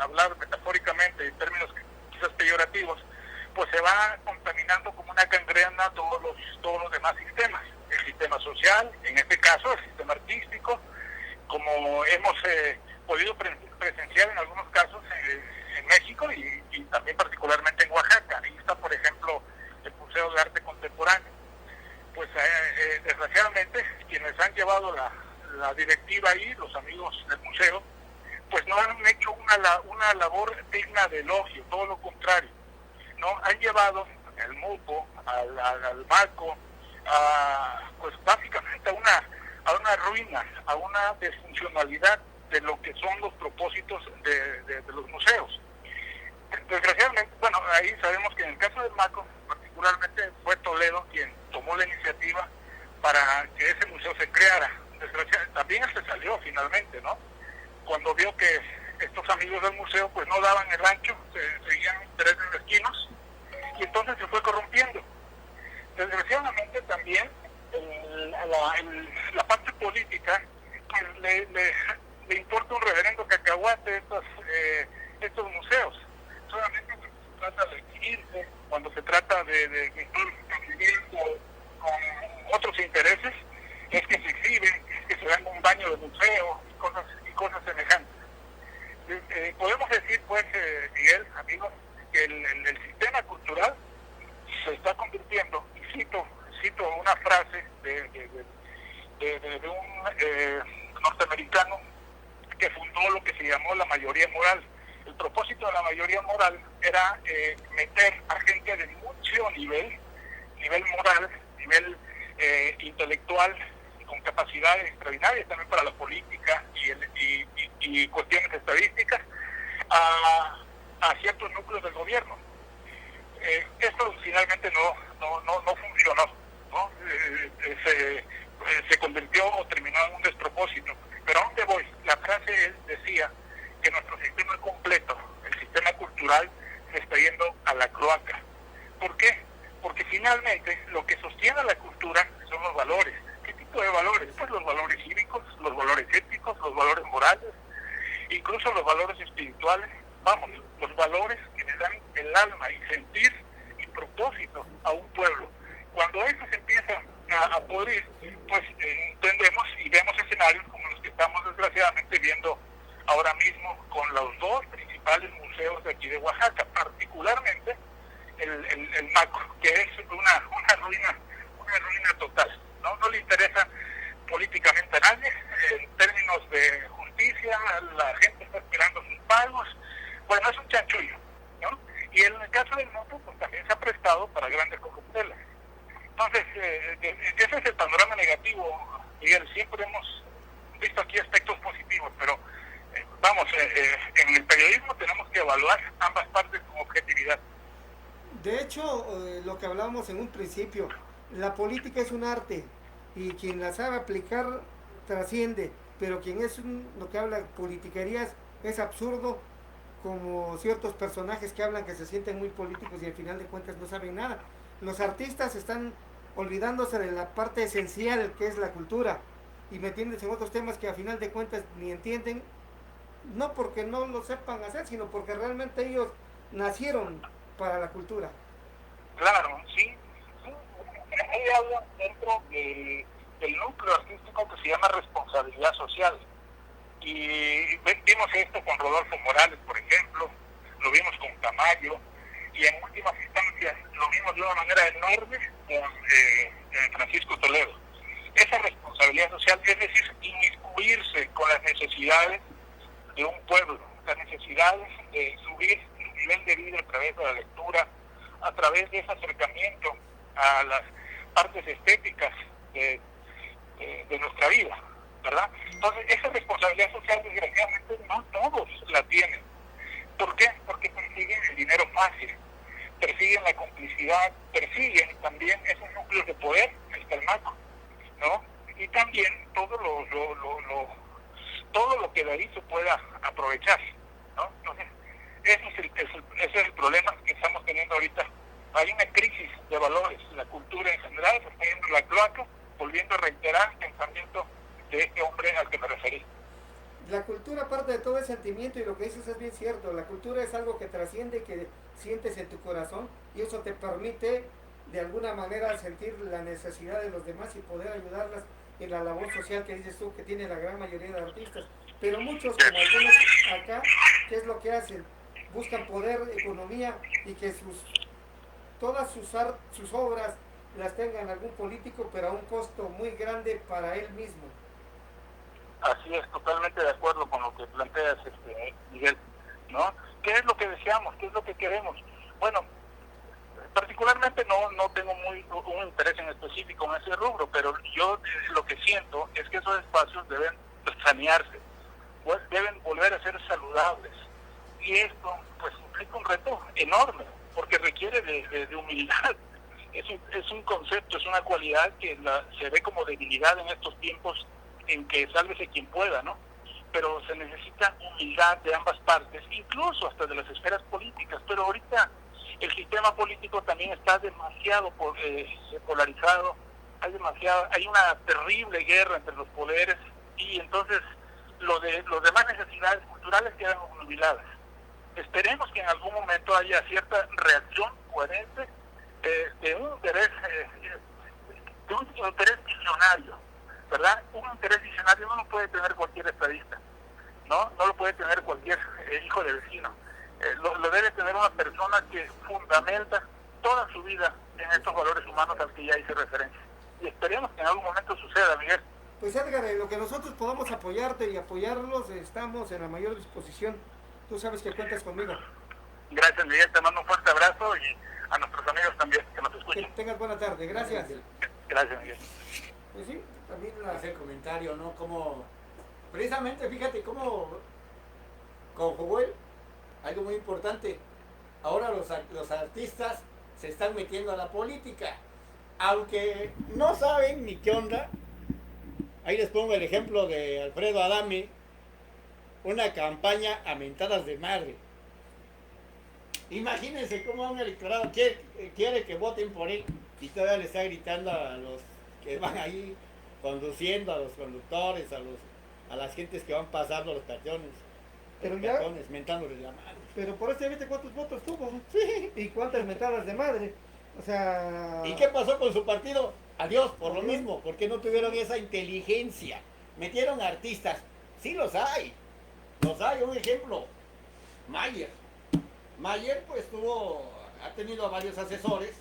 hablar metafóricamente en términos quizás peyorativos, pues se va contaminando como una gangrena todos los demás sistemas. El sistema social, en este caso el sistema artístico, como hemos podido presenciar en algunos casos en México y también particularmente en Oaxaca. Ahí está, por ejemplo, el Museo de Arte Contemporáneo. Pues desgraciadamente quienes han llevado la directiva ahí, los amigos del museo, pues no han hecho una labor digna de elogio, todo lo contrario. No han llevado el MUPO, al MACO, pues básicamente a una ruina, a una desfuncionalidad de lo que son los propósitos de los museos. Desgraciadamente, bueno, ahí sabemos que en el caso del MACO, particularmente fue Toledo quien tomó la iniciativa para que ese museo se creara. Desgraciadamente, también se salió finalmente, ¿no? Cuando vio que estos amigos del museo pues no daban el ancho, seguían intereses mezquinos, y entonces se fue corrompiendo. Desgraciadamente también la parte política pues, le importa un reverendo cacahuate estos museos. Solamente cuando se trata de exhibirse, cuando se trata de convivir con otros intereses, es que se exhiben, es que se dan un baño de museo y cosas semejantes. Podemos decir, pues, Miguel, amigos, que el sistema cultural se está convirtiendo, y cito una frase de un norteamericano que fundó lo que se llamó la mayoría moral. El propósito de la mayoría moral era meter a gente de mucho nivel moral, nivel intelectual, con capacidades extraordinarias también para la política y cuestiones estadísticas, a ciertos núcleos del gobierno. Esto finalmente no funcionó, ¿no? Se convirtió o terminó en un despropósito. Pero ¿a dónde voy? La frase decía que nuestro sistema completo, el sistema cultural, se está yendo a la cloaca. ¿Por qué? Porque finalmente lo que sostiene a la cultura son los valores. ¿Qué tipo de valores? Pues los valores cívicos, los valores éticos, los valores morales, incluso los valores espirituales. Vamos, los valores que le dan el alma y sentir y propósito a un pueblo. Cuando eso se empieza a podrir, pues entendemos y vemos escenarios como los que estamos desgraciadamente viendo ahora mismo con los dos principales museos de aquí de Oaxaca, particularmente el MACO, que es una ruina total. No le interesa políticamente a nadie, en términos de justicia, la gente está esperando sus pagos. Bueno, es un chanchullo, ¿no? Y en el caso del MUPO, pues también se ha prestado para grandes corruptelas. Entonces, ese es el panorama negativo, Miguel. Siempre hemos visto aquí aspectos positivos, pero en el periodismo tenemos que evaluar ambas partes con objetividad. De hecho, lo que hablábamos en un principio, la política es un arte y quien la sabe aplicar trasciende, pero quien es lo que habla politiquerías es absurdo, como ciertos personajes que hablan que se sienten muy políticos y al final de cuentas no saben nada. Los artistas están olvidándose de la parte esencial que es la cultura y metiéndose en otros temas que al final de cuentas ni entienden, no porque no lo sepan hacer, sino porque realmente ellos nacieron para la cultura. Claro, sí. Ahí hablan dentro del núcleo artístico que se llama responsabilidad social. Y vimos esto con Rodolfo Morales, por ejemplo, lo vimos con Tamayo, y en últimas instancias lo vimos de una manera enorme con Francisco Toledo. Esa responsabilidad social, es decir, inmiscuirse con las necesidades de un pueblo, las necesidades de subir su nivel de vida a través de la lectura, a través de ese acercamiento a las partes estéticas de nuestra vida, ¿verdad? Entonces, esa responsabilidad social, desgraciadamente, no todos la tienen. ¿Por qué? Porque persiguen el dinero fácil, persiguen la complicidad, persiguen también esos núcleos de poder, el MACO, ¿no? Y también todo lo que de ahí se pueda aprovechar, ¿no? Entonces, ese es el problema que estamos teniendo ahorita. Hay una crisis de valores, la cultura en general se está yendo a la cloaca, volviendo a reiterar el pensamiento de este hombre al que me referí. La cultura, aparte de todo, es sentimiento, y lo que dices es bien cierto. La cultura es algo que trasciende, que sientes en tu corazón, y eso te permite de alguna manera sentir la necesidad de los demás y poder ayudarlas en la labor social que dices tú que tiene la gran mayoría de artistas. Pero muchos, como algunos acá, ¿qué es lo que hacen? Buscan poder, economía, y que todas sus obras las tengan algún político, pero a un costo muy grande para él mismo. Así es, totalmente de acuerdo con lo que planteas, Miguel, ¿no? ¿Qué es lo que deseamos? ¿Qué es lo que queremos? Bueno, particularmente no tengo un interés en específico en ese rubro, pero yo lo que siento es que esos espacios deben sanearse, deben volver a ser saludables, y esto pues implica un reto enorme, porque requiere de humildad. Es un concepto, es una cualidad que se ve como debilidad en estos tiempos en que sálvese quien pueda, ¿no? Pero se necesita humildad de ambas partes, incluso hasta de las esferas políticas. Pero ahorita el sistema político también está demasiado polarizado, hay una terrible guerra entre los poderes, y entonces los demás necesidades culturales quedan olvidadas. Esperemos que en algún momento haya cierta reacción coherente de un interés visionario, ¿verdad? Un interés visionario no lo puede tener cualquier estadista, no lo puede tener cualquier hijo de vecino. Lo debe tener una persona que fundamenta toda su vida en estos valores humanos al que ya hice referencia. Y esperemos que en algún momento suceda, Miguel. Pues Edgar, en lo que nosotros podamos apoyarte y apoyarlos, estamos en la mayor disposición. Tú sabes que cuentas conmigo. Gracias, Miguel, te mando un fuerte abrazo, y a nuestros amigos también que nos escuchen. Que tengas buena tarde, gracias. Gracias, Miguel. Pues sí, también hacer comentario, ¿no? Como precisamente, fíjate cómo conjugó él algo muy importante. Ahora los artistas se están metiendo a la política, aunque no saben ni qué onda. Ahí les pongo el ejemplo de Alfredo Adame, una campaña a mentadas de madre. Imagínense cómo un electorado quiere que voten por él, y todavía le está gritando a los que van ahí conduciendo, a los conductores, a las gentes que van pasando los peatones, mentándoles la madre. Pero por eso viste cuántos votos tuvo. Sí. Y cuántas mentadas de madre. O sea... ¿Y qué pasó con su partido? Adiós, por lo mismo, porque no tuvieron esa inteligencia. Metieron artistas. Sí los hay. Un ejemplo. Mayer pues ha tenido a varios asesores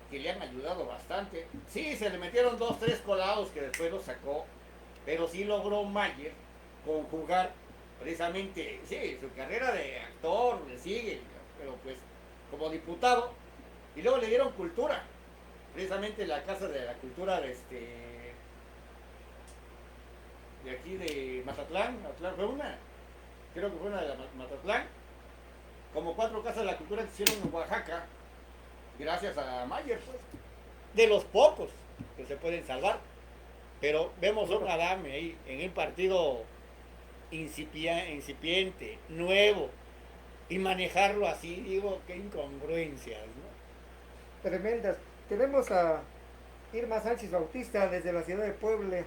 que le han ayudado bastante. Sí, se le metieron 2, 3 colados que después los sacó, pero sí logró Mayer conjugar precisamente, sí, su carrera de actor, le sigue, pero pues como diputado, y luego le dieron cultura, precisamente la Casa de la Cultura de aquí de Mazatlán fue una, creo que fue una de Mazatlán, como 4 casas de la cultura que hicieron en Oaxaca, gracias a Mayer, pues, de los pocos que se pueden salvar. Pero vemos a un Adame ahí en un partido incipiente, nuevo, y manejarlo así, digo, qué incongruencias, ¿no? Tremendas. Tenemos a Irma Sánchez Bautista desde la ciudad de Puebla.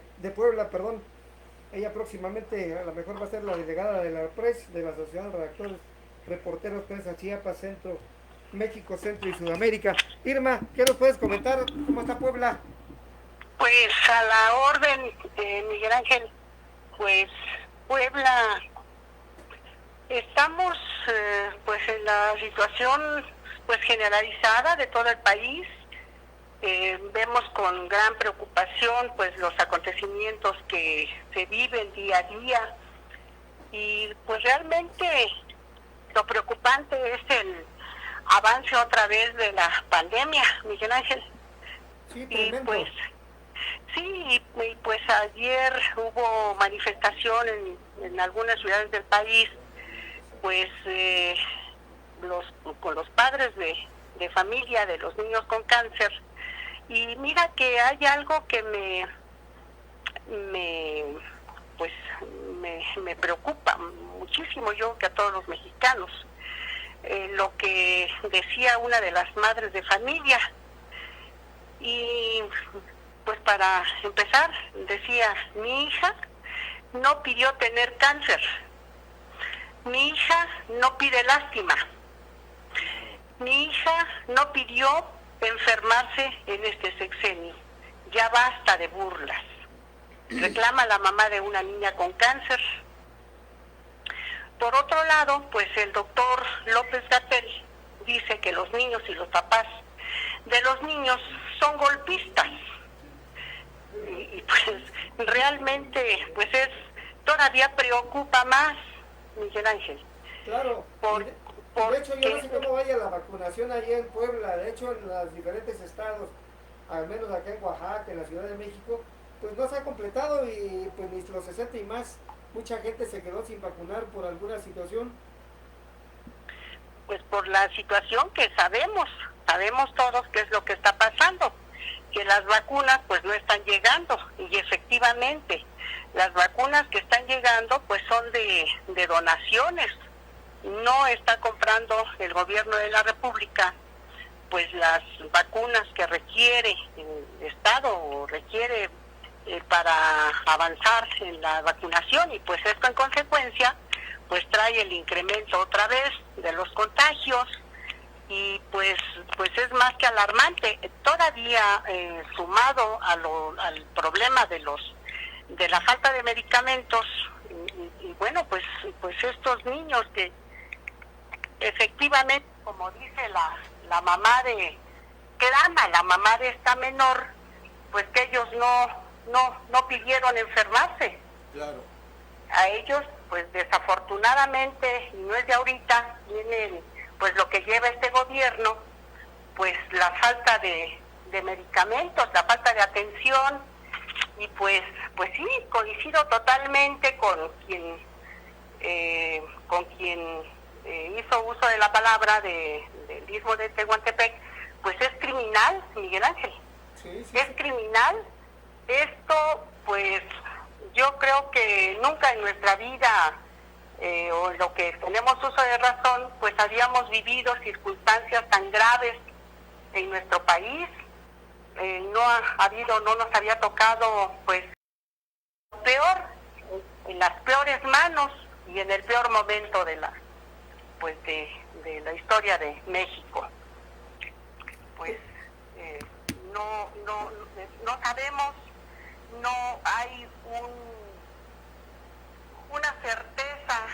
Ella próximamente a lo mejor va a ser la delegada de la PRES, de la Asociación de Redactores Reporteros Prensa Chiapas, Centro, México, Centro y Sudamérica. Irma, ¿qué nos puedes comentar? ¿Cómo está Puebla? Pues a la orden, Miguel Ángel, pues Puebla, estamos pues en la situación pues generalizada de todo el país. Vemos con gran preocupación pues los acontecimientos que se viven día a día, y pues realmente lo preocupante es el avance otra vez de la pandemia, Miguel Ángel. Sí, y pues sí, y pues ayer hubo manifestación en algunas ciudades del país, pues con los padres de familia de los niños con cáncer. Y mira que hay algo que me preocupa muchísimo, yo que a todos los mexicanos. Lo que decía una de las madres de familia, y pues para empezar decía: mi hija no pidió tener cáncer, Mi hija no pide lástima. Mi hija no pidió enfermarse en este sexenio. Ya basta de burlas. Reclama la mamá de una niña con cáncer. Por otro lado, pues el doctor López-Gatell dice que los niños y los papás de los niños son golpistas. Y pues realmente pues todavía preocupa más, Miguel Ángel. Claro, de hecho yo no sé cómo vaya la vacunación allá en Puebla, de hecho en los diferentes estados, al menos acá en Oaxaca, en la Ciudad de México, pues no se ha completado y pues ni los 60 y más, mucha gente se quedó sin vacunar por alguna situación. Pues por la situación que sabemos todos qué es lo que está pasando, que las vacunas pues no están llegando, y efectivamente las vacunas que están llegando pues son de donaciones. No está comprando el gobierno de la República pues las vacunas que requiere el Estado o requiere para avanzar en la vacunación, y pues esto en consecuencia pues trae el incremento otra vez de los contagios, y pues es más que alarmante. Todavía sumado al problema de la falta de medicamentos, y bueno, pues estos niños que efectivamente, como dice la mamá clama la mamá de esta menor, pues que ellos no pidieron enfermarse. Claro. A ellos, pues desafortunadamente, y no es de ahorita, vienen pues lo que lleva este gobierno, pues la falta de medicamentos, la falta de atención, y pues sí, coincido totalmente con quien hizo uso de la palabra del Istmo de Tehuantepec. Pues es criminal, Miguel Ángel. Sí. Es criminal. Esto, pues, yo creo que nunca en nuestra vida, o en lo que tenemos uso de razón, pues habíamos vivido circunstancias tan graves en nuestro país. No nos había tocado, pues, peor, en las peores manos y en el peor momento de la historia de México. Pues no sabemos, no hay una certeza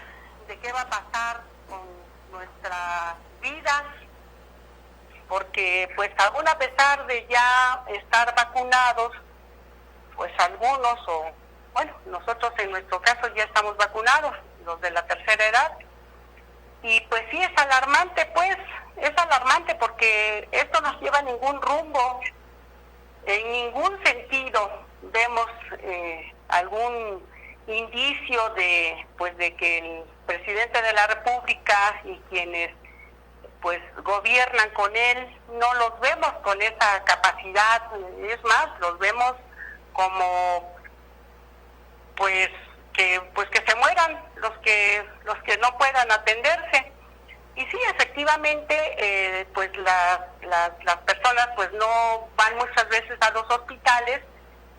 de qué va a pasar con nuestras vidas, porque pues aún a pesar de ya estar vacunados, pues algunos, nosotros en nuestro caso ya estamos vacunados, los de la tercera edad, y pues sí es alarmante, porque esto no lleva a ningún rumbo, en ningún sentido vemos algún indicio de que el presidente de la República y quienes pues gobiernan con él, no los vemos con esa capacidad, es más, los vemos como pues que se mueran los que no puedan atenderse. Y sí, efectivamente, pues las personas pues no van muchas veces a los hospitales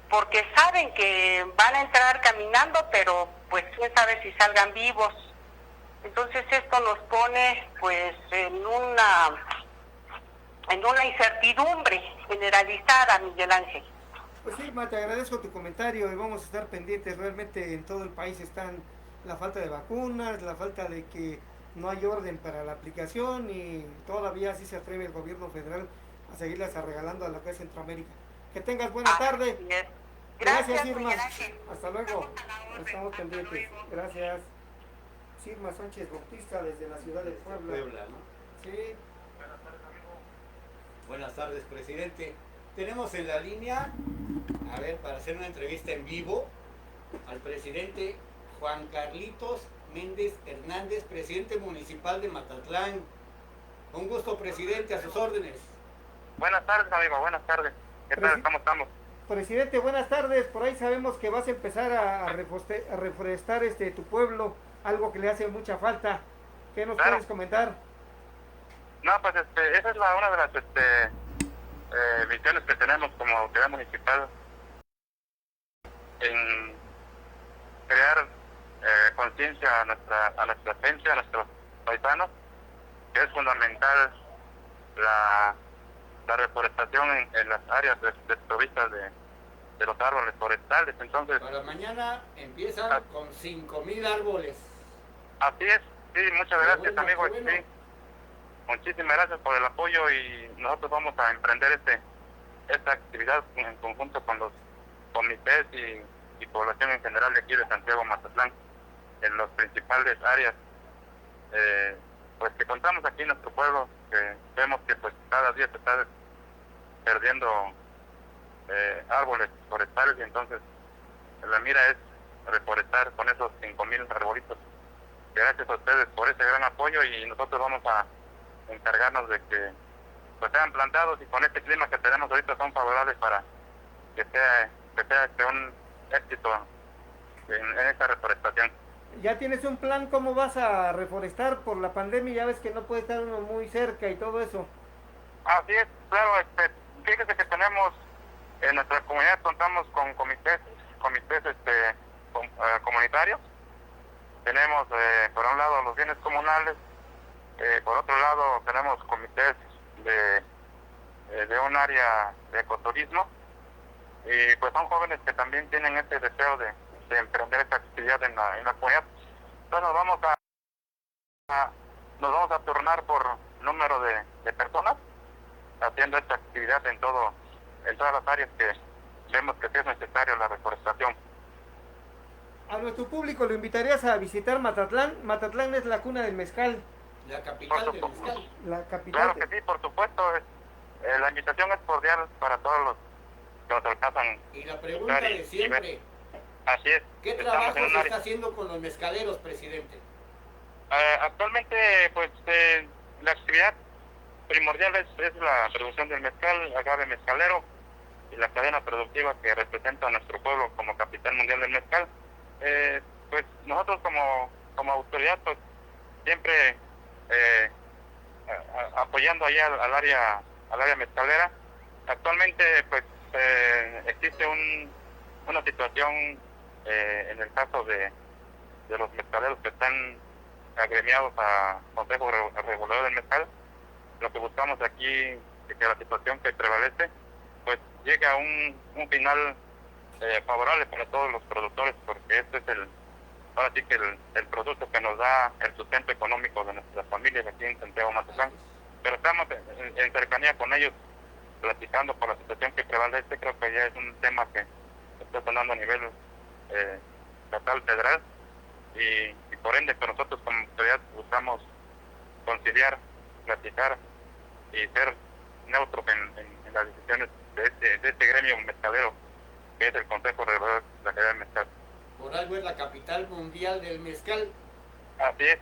porque saben que van a entrar caminando, pero pues quién sabe si salgan vivos. Entonces esto nos pone pues en una incertidumbre generalizada, Miguel Ángel. Pues sí, Irma, te agradezco tu comentario y vamos a estar pendientes. Realmente en todo el país están la falta de vacunas, la falta de que no hay orden para la aplicación, y todavía sí se atreve el gobierno federal a seguirlas regalando a la que es Centroamérica. Que tengas buena tarde. Gracias, Irma. Hasta luego. Estamos pendientes. Gracias. Irma Sánchez Bautista desde la ciudad de Puebla. ¿No? Sí. Buenas tardes, presidente. Tenemos en la línea, para hacer una entrevista en vivo, al presidente Juan Carlitos Méndez Hernández, presidente municipal de Matatlán. Un gusto, presidente, a sus órdenes. Buenas tardes, amigo, buenas tardes. ¿Qué tal? ¿Cómo estamos? Presidente, buenas tardes. Por ahí sabemos que vas a empezar a reforestar tu pueblo, algo que le hace mucha falta. ¿Qué nos puedes comentar? No, pues esa es una de las visiones que tenemos como autoridad municipal, en crear conciencia a nuestra gente, a nuestros paisanos, que es fundamental la reforestación en las áreas desprovistas de los árboles forestales. Entonces, para mañana empiezan con 5,000 árboles. Así es, sí, muchas gracias, bueno, amigo. bueno. Sí. Muchísimas gracias por el apoyo y nosotros vamos a emprender esta actividad en conjunto con los comités y población en general de aquí de Santiago Mazatlán, en las principales áreas pues que contamos aquí en nuestro pueblo, que vemos que pues cada día se está perdiendo árboles forestales, y entonces la mira es reforestar con esos 5,000 arbolitos. Gracias a ustedes por ese gran apoyo y nosotros vamos a encargarnos de que pues sean plantados, y con este clima que tenemos ahorita son favorables para que sea un éxito en esta reforestación. ¿Ya tienes un plan cómo vas a reforestar por la pandemia? Ya ves que no puede estar uno muy cerca y todo eso. Así es, claro, fíjese que tenemos en nuestra comunidad, contamos con comités comunitarios. Tenemos por un lado los bienes comunales, por otro lado tenemos comités de un área de ecoturismo, y pues son jóvenes que también tienen este deseo de emprender esta actividad en la comunidad. Entonces nos vamos a turnar por número de personas haciendo esta actividad en todas las áreas que vemos que sí es necesario la reforestación. A nuestro público lo invitarías a visitar Mazatlán. Mazatlán es la cuna del mezcal. La capital del mezcal. La capital. Claro que sí, por supuesto. La invitación es cordial para todos los que nos alcanzan. Y la pregunta de siempre. Así es. ¿Qué trabajo se está haciendo con los mezcaleros, presidente? Actualmente, pues, la actividad primordial es la producción del mezcal, agave mezcalero, y la cadena productiva que representa a nuestro pueblo como capital mundial del mezcal. Pues nosotros como autoridad, pues siempre apoyando allá al área mezcalera. Actualmente, pues existe una situación en el caso de los mezcaleros que están agremiados a Consejo Regulador del Mezcal. Lo que buscamos aquí es que la situación que prevalece pues llegue a un final favorable para todos los productores, porque este es ahora sí que el producto que nos da el sustento económico de nuestras familias aquí en Santiago Mazatlán. Pero estamos en cercanía con ellos, platicando por la situación que prevalece. Creo que ya es un tema que está sonando a nivel estatal, federal, y por ende pues nosotros como autoridad buscamos conciliar, platicar y ser neutros en las decisiones de este gremio mezcalero, que es el Consejo Regulador de la Calidad del Mezcal. Por algo es la capital mundial del mezcal. Así es,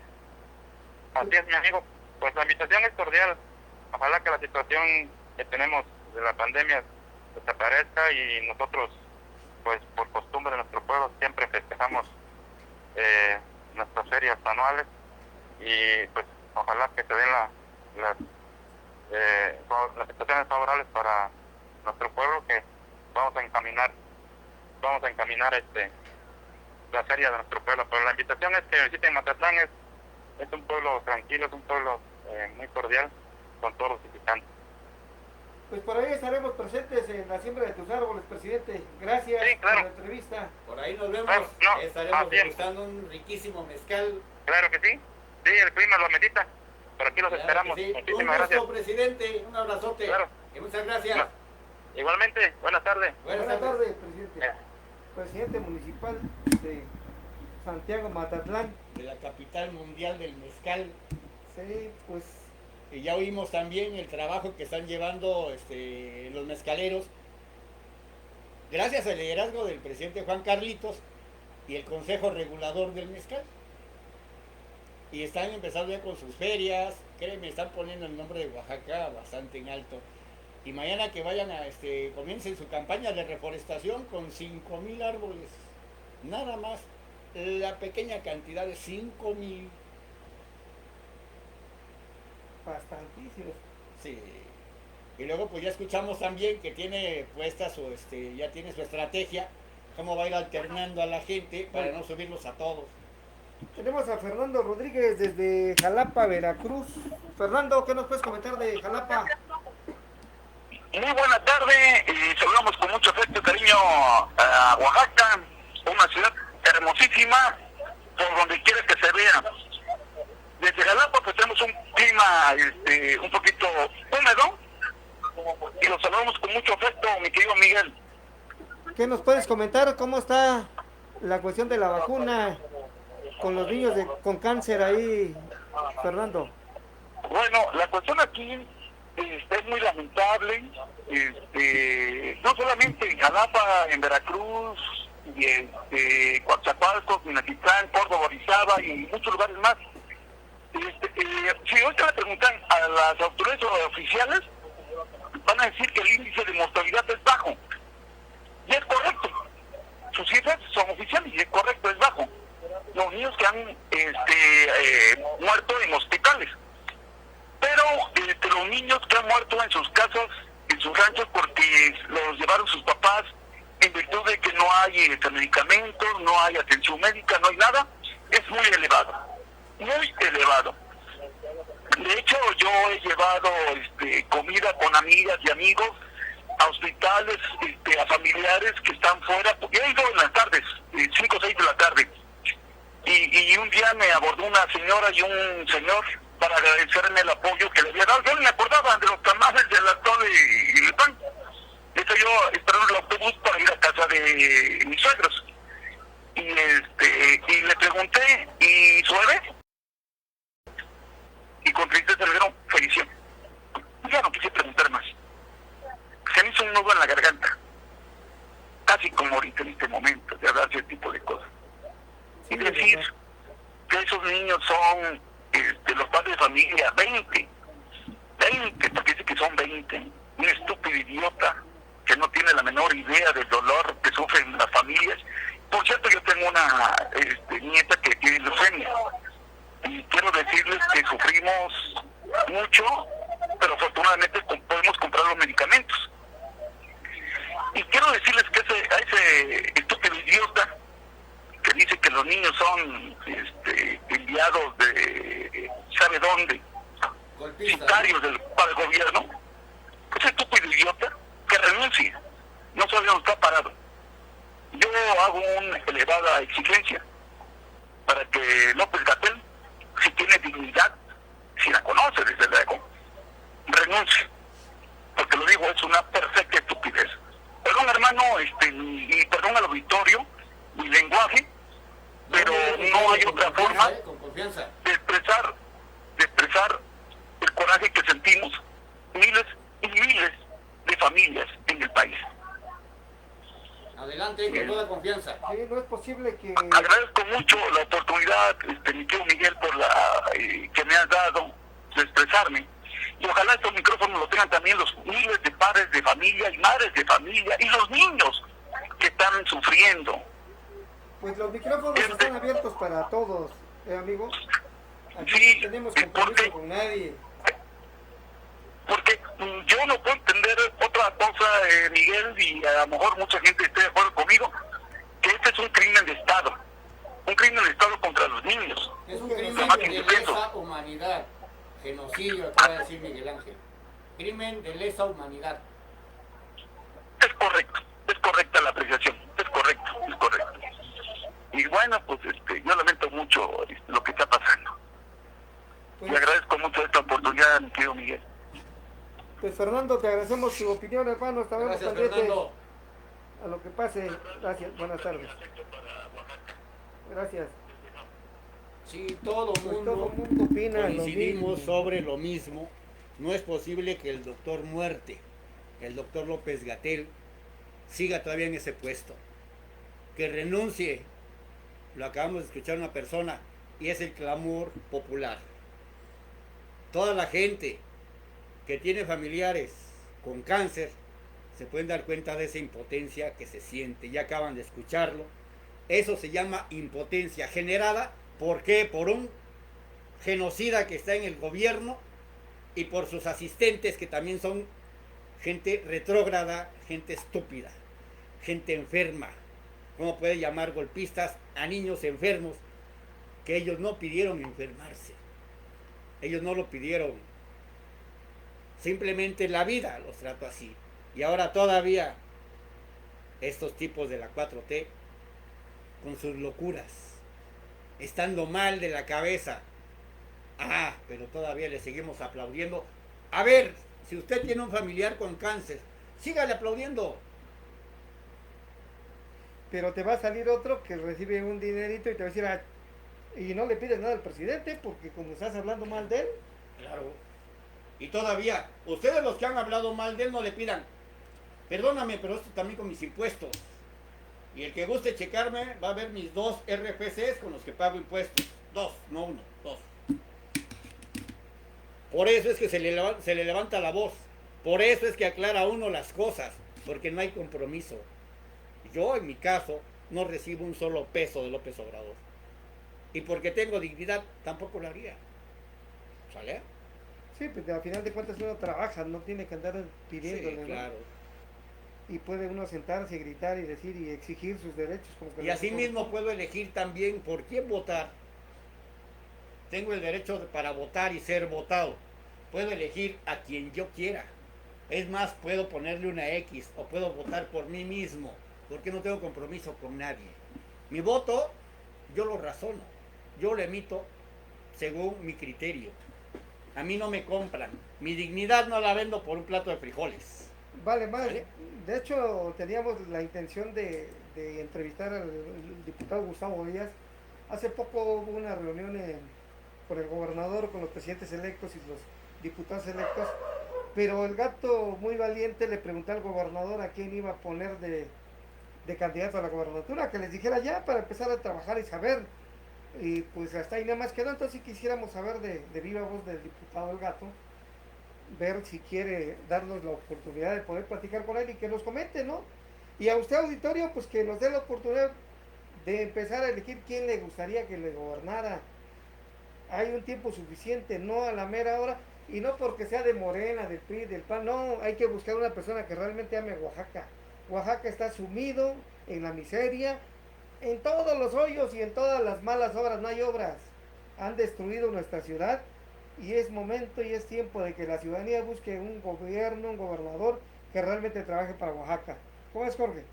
mi amigo. Pues la invitación es cordial. Ojalá que la situación que tenemos de la pandemia desaparezca, y nosotros, pues por costumbre de nuestro pueblo, siempre festejamos nuestras ferias anuales, y pues ojalá que se den las situaciones favorables para nuestro pueblo, que vamos a encaminar la feria de nuestro pueblo. Pero la invitación es que visiten Mazatlán. Es un pueblo tranquilo, es un pueblo muy cordial con todos los visitantes. Pues por ahí estaremos presentes en la siembra de tus árboles, presidente. Gracias por la entrevista. Por ahí nos vemos. Claro, estaremos degustando un riquísimo mezcal. Claro que sí. Sí, el clima lo amerita. Por aquí los esperamos. Sí. Muchísimas gracias. Presidente. Un abrazote. Claro. Y muchas gracias. No. Igualmente. Buenas tardes. Buenas tardes, presidente. Presidente municipal de Santiago Mazatlán. De la capital mundial del mezcal. Sí, pues. Y ya oímos también el trabajo que están llevando los mezcaleros, gracias al liderazgo del presidente Juan Carlitos y el Consejo Regulador del Mezcal. Y están empezando ya con sus ferias. Créeme, están poniendo el nombre de Oaxaca bastante en alto. Y mañana que vayan comiencen su campaña de reforestación con 5,000 árboles. Nada más, la pequeña cantidad de 5,000. Bastantísimos. Sí. Y luego pues ya escuchamos también que tiene puesta ya tiene su estrategia, cómo va a ir alternando a la gente para no subirlos a todos. Tenemos a Fernando Rodríguez desde Jalapa, Veracruz. Fernando, ¿qué nos puedes comentar de Jalapa? Muy buena tarde, y saludamos con mucho afecto y cariño a Oaxaca, una ciudad hermosísima por donde quiera que se vea. Desde Jalapa pues tenemos un clima un poquito húmedo y los saludamos con mucho afecto, mi querido Miguel. ¿Qué nos puedes comentar? ¿Cómo está la cuestión de la vacuna con los niños con cáncer ahí, Fernando? Bueno, la cuestión aquí es muy lamentable, no solamente en Jalapa, en Veracruz, y en Coatzacoalcos, Minatitlán, Córdoba, Orizaba y muchos lugares más. Si ahorita le preguntan a las autoridades oficiales, van a decir que el índice de mortalidad es bajo. Y es correcto. Sus cifras son oficiales y es correcto, es bajo. Los niños que han muerto en hospitales. Pero los niños que han muerto en sus casas, en sus ranchos, porque los llevaron sus papás en virtud de que no hay medicamentos, no hay atención médica, no hay nada, es muy elevado. Muy elevado. De hecho, yo he llevado comida con amigas y amigos a hospitales, a familiares que están fuera. Yo he ido en las tardes, 5 o 6 de la tarde. Y un día me abordó una señora y un señor para agradecerme el apoyo que le había dado. Yo no me acordaba de los tamales, del atole y el pan. Estaba yo esperando el autobús para ir a casa de mis suegros. Y le pregunté, ¿y su bebé? Y con tristeza le dieron falleció. Ya no quise preguntar más. Se me hizo un nudo en la garganta. Casi como ahorita en este momento, de hablar de ese tipo de cosas. Y decir que esos niños son los padres de familia, 20, porque dice que son 20, un estúpido idiota que no tiene la menor idea del dolor que sufren las familias. Por cierto, yo tengo una nieta que tiene leucemia, y quiero decirles que sufrimos mucho, pero afortunadamente podemos comprar los medicamentos. Y quiero decirles que a ese estúpido idiota que dice que los niños son enviados de ¿sabe dónde? Sicarios para el gobierno. Ese estúpido idiota que renuncie. No sabe dónde está parado. Yo hago una elevada exigencia para que López-Gatell, si tiene dignidad, si la conoce desde luego, renuncie. Porque lo digo, es una perfecta estupidez. Perdón, hermano, y perdón al auditorio, mi lenguaje, pero no hay otra forma de expresar el coraje que sentimos miles y miles de familias en el país. Adelante, con toda confianza. Sí, no es posible que... Agradezco mucho la oportunidad, mi querido Miguel, por la que me has dado de expresarme. Y ojalá estos micrófonos lo tengan también los miles de padres de familia y madres de familia y los niños que están sufriendo. Pues los micrófonos están abiertos para todos, amigo. Aquí sí, no tenemos compromiso con nadie. Porque yo no puedo entender otra cosa, Miguel, y a lo mejor mucha gente esté de acuerdo conmigo, que este es un crimen de Estado. Un crimen de Estado contra los niños. Es un crimen de lesa humanidad. Genocidio, acaba de decir Miguel Ángel. Crimen de lesa humanidad. Es correcta la apreciación, es correcto. Y bueno, pues yo lamento mucho lo que está pasando. Pues, y agradezco mucho esta oportunidad, mi querido Miguel. Pues Fernando, te agradecemos tu opinión, hermano. Estaremos pendientes a lo que pase. Gracias, buenas tardes. Gracias. Sí, todo mundo opina coincidimos sobre lo mismo. No es posible que el doctor Muerte, el doctor López-Gatell, siga todavía en ese puesto. Que renuncie. Lo acabamos de escuchar una persona y es el clamor popular. Toda la gente que tiene familiares con cáncer se pueden dar cuenta de esa impotencia que se siente. Ya acaban de escucharlo. Eso se llama impotencia generada. ¿Por qué? Por un genocida que está en el gobierno y por sus asistentes que también son gente retrógrada, gente estúpida, gente enferma. ¿Cómo puede llamar golpistas a niños enfermos que ellos no pidieron enfermarse. Ellos no lo pidieron. Simplemente la vida los trató así. Y ahora todavía estos tipos de la 4T, con sus locuras, estando mal de la cabeza. Pero todavía le seguimos aplaudiendo. A ver, si usted tiene un familiar con cáncer, sígale aplaudiendo. Pero te va a salir otro que recibe un dinerito y te va a decir, y no le pides nada al presidente porque como estás hablando mal de él. Claro. Y todavía, ustedes los que han hablado mal de él no le pidan, perdóname, pero esto también con mis impuestos. Y el que guste checarme va a ver mis 2 RFCs con los que pago impuestos. 2, no 1, 2. Por eso es que se le levanta la voz. Por eso es que aclara uno las cosas, porque no hay compromiso. Yo, en mi caso, no recibo un solo peso de López Obrador. Y porque tengo dignidad, tampoco lo haría. ¿Sale? Sí, pues al final de cuentas uno trabaja, no tiene que andar pidiéndole. Sí, claro. ¿No? Y puede uno sentarse, gritar y decir y exigir sus derechos. Como que y así mismo puedo elegir también por quién votar. Tengo el derecho para votar y ser votado. Puedo elegir a quien yo quiera. Es más, puedo ponerle una X o puedo votar por mí mismo, porque no tengo compromiso con nadie. Mi voto, yo lo razono, yo lo emito según mi criterio. A mí no me compran. Mi dignidad no la vendo por un plato de frijoles. Vale, más. ¿Vale? De hecho, teníamos la intención de entrevistar al diputado Gustavo Díaz. Hace poco hubo una reunión con el gobernador, con los presidentes electos y los diputados electos, pero el gato muy valiente le preguntó al gobernador a quién iba a poner de candidato a la gobernatura, que les dijera ya para empezar a trabajar y saber. Y pues hasta ahí nada más quedó. Entonces quisiéramos saber de viva voz del diputado El Gato, ver si quiere darnos la oportunidad de poder platicar con él y que nos comente, ¿no? Y a usted, auditorio, pues que nos dé la oportunidad de empezar a elegir quién le gustaría que le gobernara. Hay un tiempo suficiente, no a la mera hora, y no porque sea de Morena, del PRI, del PAN, no, hay que buscar una persona que realmente ame Oaxaca. Oaxaca está sumido en la miseria, en todos los hoyos y en todas las malas obras, no hay obras. Han destruido nuestra ciudad y es momento y es tiempo de que la ciudadanía busque un gobierno, un gobernador que realmente trabaje para Oaxaca. ¿Cómo es, Jorge?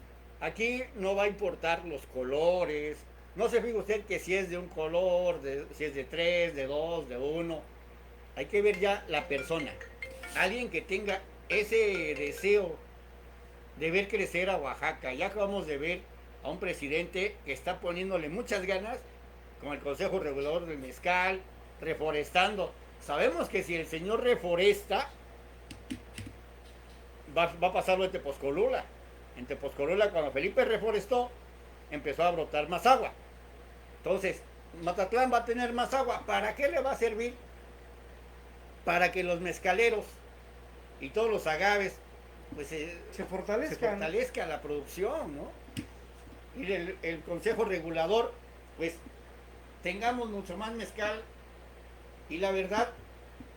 Aquí no va a importar los colores. No se fije usted que si es de un color, si es de 3, de 2, de 1. Hay que ver ya la persona. Alguien que tenga ese deseo de ver crecer a Oaxaca. Ya acabamos de ver a un presidente que está poniéndole muchas ganas con el Consejo Regulador del Mezcal, reforestando. Sabemos que si el señor reforesta, va a pasar lo de Tepozcolula. En Tepozcolula, cuando Felipe reforestó, empezó a brotar más agua. Entonces, Matatlán va a tener más agua. ¿Para qué le va a servir? Para que los mezcaleros y todos los agaves pues se fortalezca la producción, ¿no? Y el Consejo Regulador, pues tengamos mucho más mezcal y la verdad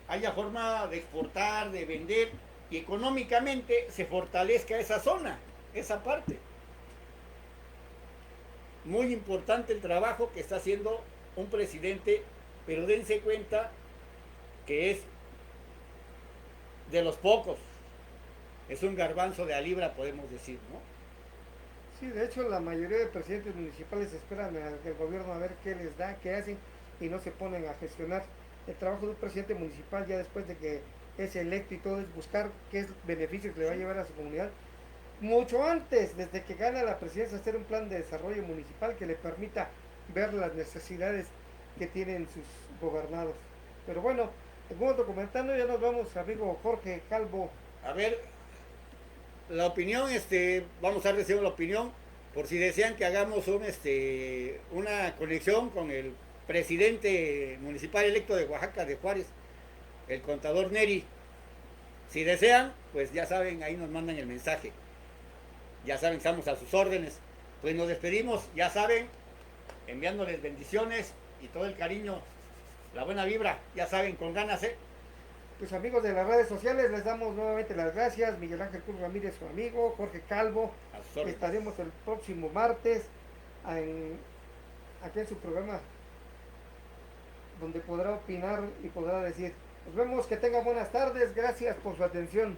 haya forma de exportar, de vender y económicamente se fortalezca esa zona, esa parte. Muy importante el trabajo que está haciendo un presidente, pero dense cuenta que es de los pocos. Es un garbanzo de a libra, podemos decir, ¿no? Sí, de hecho la mayoría de presidentes municipales esperan al gobierno a ver qué les da, qué hacen y no se ponen a gestionar. El trabajo de un presidente municipal ya después de que es electo y todo es buscar qué beneficios le va a llevar a su comunidad. Mucho antes, desde que gana la presidencia, hacer un plan de desarrollo municipal que le permita ver las necesidades que tienen sus gobernados. Pero bueno, seguimos documentando, ya nos vamos, amigo Jorge Calvo. A ver, la opinión, vamos a recibir la opinión, por si desean que hagamos una conexión con el presidente municipal electo de Oaxaca, de Juárez, el contador Neri. Si desean, pues ya saben, ahí nos mandan el mensaje. Ya saben, estamos a sus órdenes. Pues nos despedimos, ya saben, enviándoles bendiciones y todo el cariño, la buena vibra, ya saben, con ganas, Pues amigos de las redes sociales, les damos nuevamente las gracias. Miguel Ángel Cruz Ramírez, su amigo, Jorge Calvo. Estaremos el próximo martes aquí en su programa donde podrá opinar y podrá decir. Nos vemos, que tenga buenas tardes, gracias por su atención.